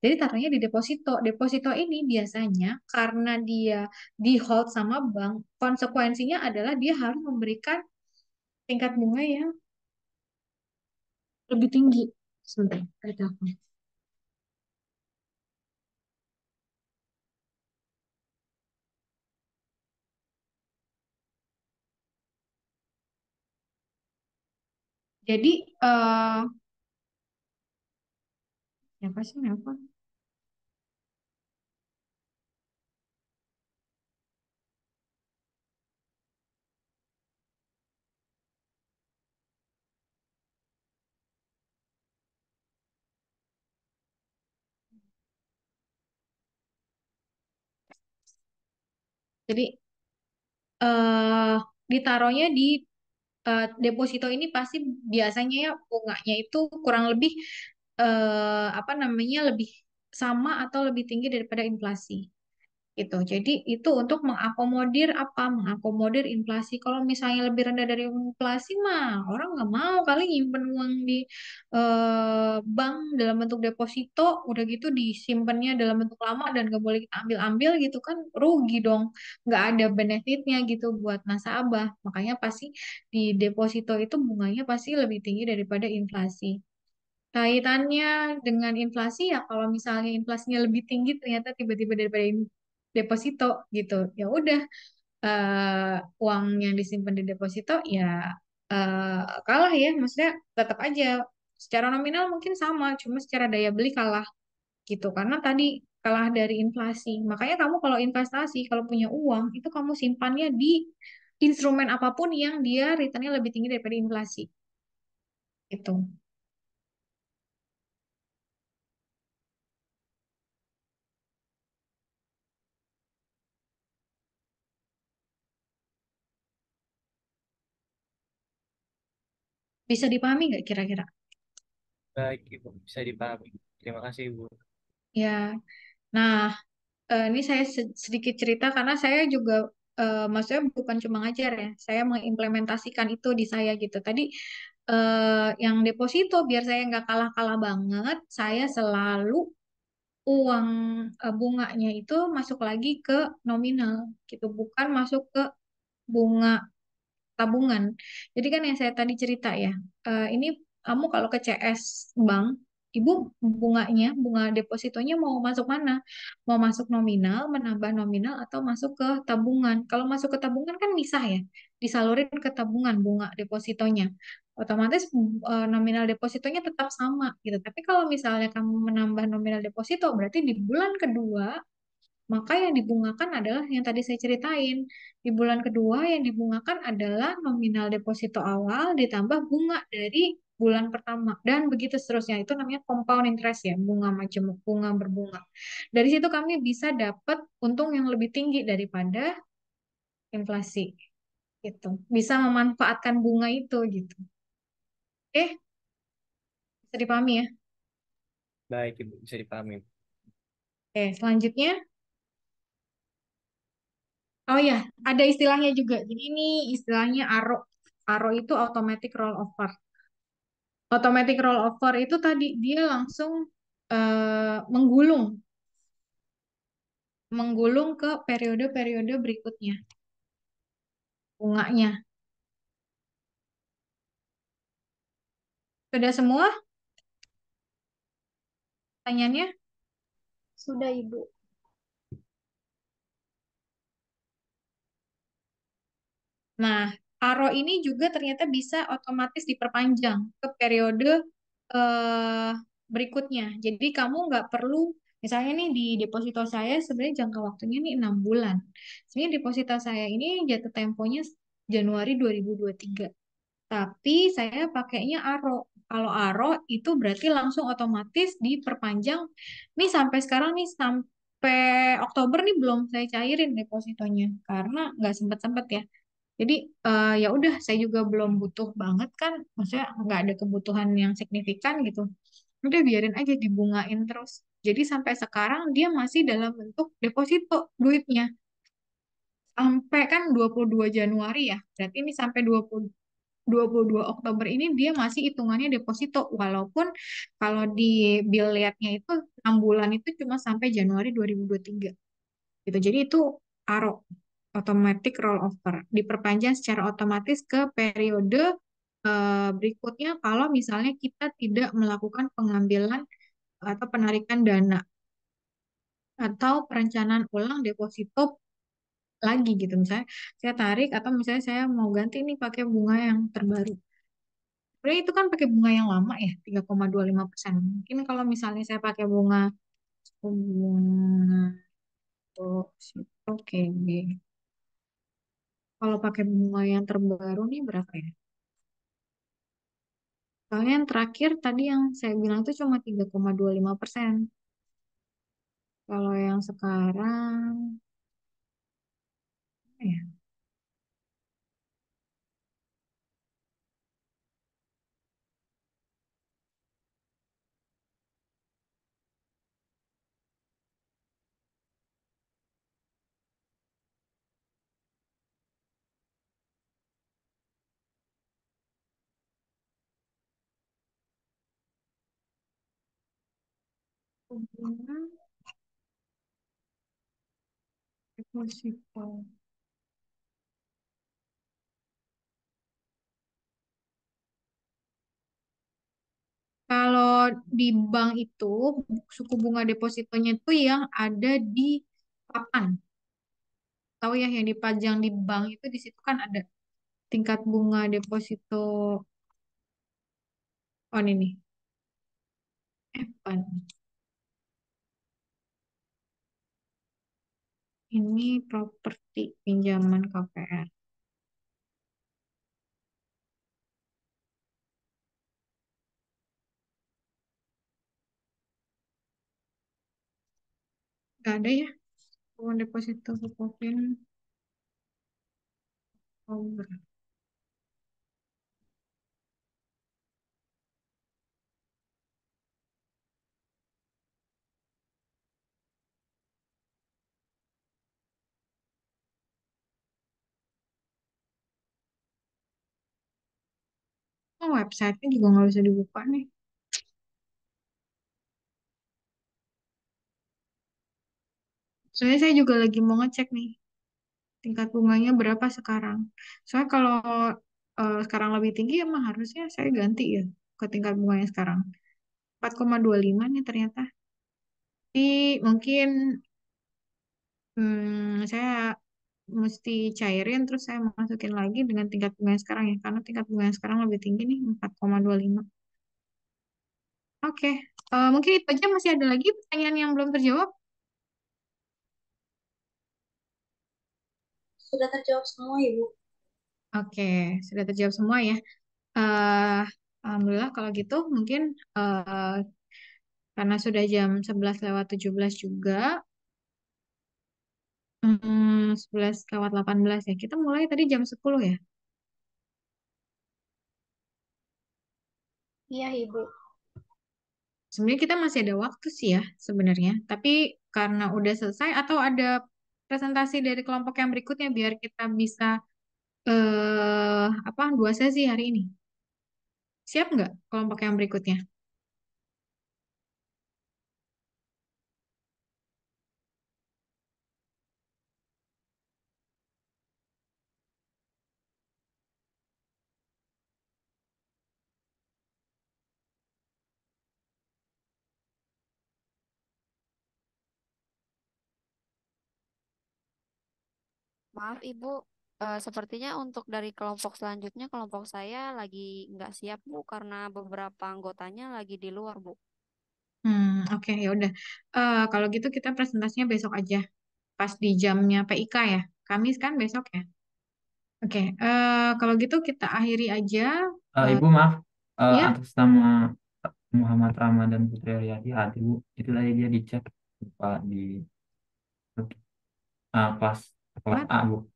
Jadi taruhnya di deposito. Deposito ini biasanya karena dia di hold sama bank, konsekuensinya adalah dia harus memberikan tingkat bunga yang lebih tinggi. Sebentar, ada telepon. Jadi, siapa sih nelfon? Jadi, ditaruhnya di deposito ini pasti biasanya ya bunganya itu kurang lebih apa namanya lebih sama atau lebih tinggi daripada inflasi gitu. Jadi itu untuk mengakomodir apa? Mengakomodir inflasi. Kalau misalnya lebih rendah dari inflasi mah orang nggak mau kali nyimpen uang di bank dalam bentuk deposito, udah gitu disimpannya dalam bentuk lama dan nggak boleh kita ambil-ambil gitu kan rugi dong. Nggak ada benefitnya gitu buat nasabah. Makanya pasti di deposito itu bunganya pasti lebih tinggi daripada inflasi. Kaitannya dengan inflasi ya kalau misalnya inflasinya lebih tinggi ternyata tiba-tiba daripada deposito gitu. Ya udah uang yang disimpan di deposito ya kalah ya. Maksudnya tetap aja secara nominal mungkin sama, cuma secara daya beli kalah gitu. Karena tadi kalah dari inflasi. Makanya kamu kalau investasi, kalau punya uang, itu kamu simpannya di instrumen apapun yang dia returnnya lebih tinggi daripada inflasi. Gitu. Bisa dipahami nggak kira-kira? Baik, Ibu. Bisa dipahami. Terima kasih, Ibu. Ya, nah ini saya sedikit cerita karena saya juga maksudnya bukan cuma ngajar ya, saya mengimplementasikan itu di saya gitu. Tadi yang deposito biar saya nggak kalah-kalah banget, saya selalu uang bunganya itu masuk lagi ke nominal gitu, bukan masuk ke bunga tabungan. Jadi kan yang saya tadi cerita ya, ini kamu kalau ke CS Bank, Ibu bunganya, bunga depositonya mau masuk mana? Mau masuk nominal, menambah nominal, atau masuk ke tabungan? Kalau masuk ke tabungan kan bisa ya, disalurin ke tabungan bunga depositonya. Otomatis nominal depositonya tetap sama gitu. Tapi kalau misalnya kamu menambah nominal deposito, berarti di bulan kedua maka yang dibungakan adalah yang tadi saya ceritain. Di bulan kedua yang dibungakan adalah nominal deposito awal ditambah bunga dari bulan pertama. Dan begitu seterusnya. Itu namanya compound interest ya, bunga majemuk, bunga berbunga. Dari situ kami bisa dapat untung yang lebih tinggi daripada inflasi gitu. Bisa memanfaatkan bunga itu gitu. Bisa dipahami ya? Baik, Ibu, bisa dipahami. Selanjutnya. Oh ya, ada istilahnya juga. Jadi ini istilahnya ARO. ARO itu automatic rollover. Automatic rollover itu tadi dia langsung menggulung, menggulung ke periode-periode berikutnya bunganya. Sudah semua pertanyaannya? Sudah, Ibu. Nah, ARO ini juga ternyata bisa otomatis diperpanjang ke periode eh, berikutnya. Jadi kamu nggak perlu, misalnya nih di deposito saya sebenarnya jangka waktunya nih 6 bulan. Sebenarnya deposito saya ini jatuh temponya Januari 2023. Tapi saya pakainya ARO. Kalau ARO itu berarti langsung otomatis diperpanjang. Nih sampai sekarang nih sampai Oktober nih belum saya cairin depositonya karena nggak sempet-sempet ya. Jadi ya udah saya juga belum butuh banget kan, maksudnya nggak ada kebutuhan yang signifikan gitu. Udah biarin aja dibungain terus. Jadi sampai sekarang dia masih dalam bentuk deposito duitnya. Sampai kan 22 Januari ya. Berarti ini sampai 22 Oktober ini dia masih hitungannya deposito. Walaupun kalau di bill rate-nya itu 6 bulan itu cuma sampai Januari 2023. Gitu. Jadi itu ARO, automatic rollover, diperpanjang secara otomatis ke periode berikutnya kalau misalnya kita tidak melakukan pengambilan atau penarikan dana atau perencanaan ulang deposito lagi gitu. Misalnya saya tarik atau misalnya saya mau ganti nih pakai bunga yang terbaru. Sebenarnya itu kan pakai bunga yang lama ya, 3,25%. Mungkin kalau misalnya saya pakai bunga deposito KB. Kalau pakai bunga yang terbaru nih berapa ya? Soalnya yang terakhir tadi yang saya bilang itu cuma 3,25%. Kalau yang sekarang, ya, bunga deposito. Kalau di bank itu, suku bunga depositonya itu yang ada di papan. Tahu ya, yang dipajang di bank itu di situ kan ada tingkat bunga deposito. Oh ini nih, bukan. Ini properti pinjaman KPR. Gak ada ya, uang deposito Bukopin. Oh, websitenya juga nggak bisa dibuka nih. Soalnya saya juga lagi mau ngecek nih tingkat bunganya berapa sekarang. Soalnya kalau sekarang lebih tinggi emang harusnya saya ganti ya ke tingkat bunganya sekarang. 4,25 nih ternyata. Tapi mungkin saya mesti cairin terus saya masukin lagi dengan tingkat bunga yang sekarang ya. Karena tingkat bunga yang sekarang lebih tinggi nih 4,25. Oke, mungkin itu aja. Masih ada lagi pertanyaan yang belum terjawab? Sudah terjawab semua, Ibu. Oke, sudah terjawab semua ya. eh Alhamdulillah kalau gitu mungkin karena sudah jam 11 lewat 17 juga, 11 lewat 18 ya. Kita mulai tadi jam 10 ya. Iya, Ibu. Sebenarnya kita masih ada waktu sih ya sebenarnya. Tapi karena udah selesai atau ada presentasi dari kelompok yang berikutnya biar kita bisa apa 2 sesi hari ini. Siap nggak kelompok yang berikutnya? Maaf Ibu, sepertinya untuk dari kelompok selanjutnya, kelompok saya lagi nggak siap Bu, karena beberapa anggotanya lagi di luar Bu. Oke, ya udah. Kalau gitu kita presentasinya besok aja, pas di jamnya PIK ya. Kamis kan besok ya. Oke, kalau gitu kita akhiri aja. Ibu maaf, Ya, atas nama Muhammad Ramadan Putri Aryadi hadir Bu. Itu tadi dia dicek lupa di kelas kelas A Bu.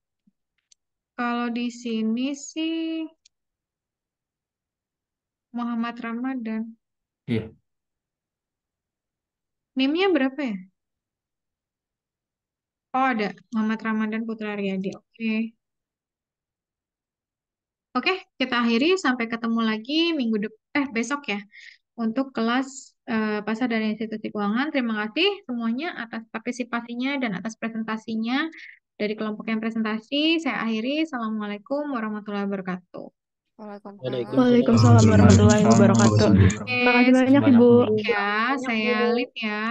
kalau di sini sih Muhammad Ramadan. Iya. NIM-nya berapa ya? Oh, ada Muhammad Ramadan Putra Aryadi. Oke. Oke, kita akhiri sampai ketemu lagi besok ya untuk kelas pasar dan institusi keuangan. Terima kasih semuanya atas partisipasinya dan atas presentasinya dari kelompok yang presentasi. Saya akhiri. Assalamualaikum warahmatullahi wabarakatuh. Waalaikumsalam warahmatullahi wabarakatuh. Oke, Terima kasih banyak, Ibu. ya, saya Lid ya.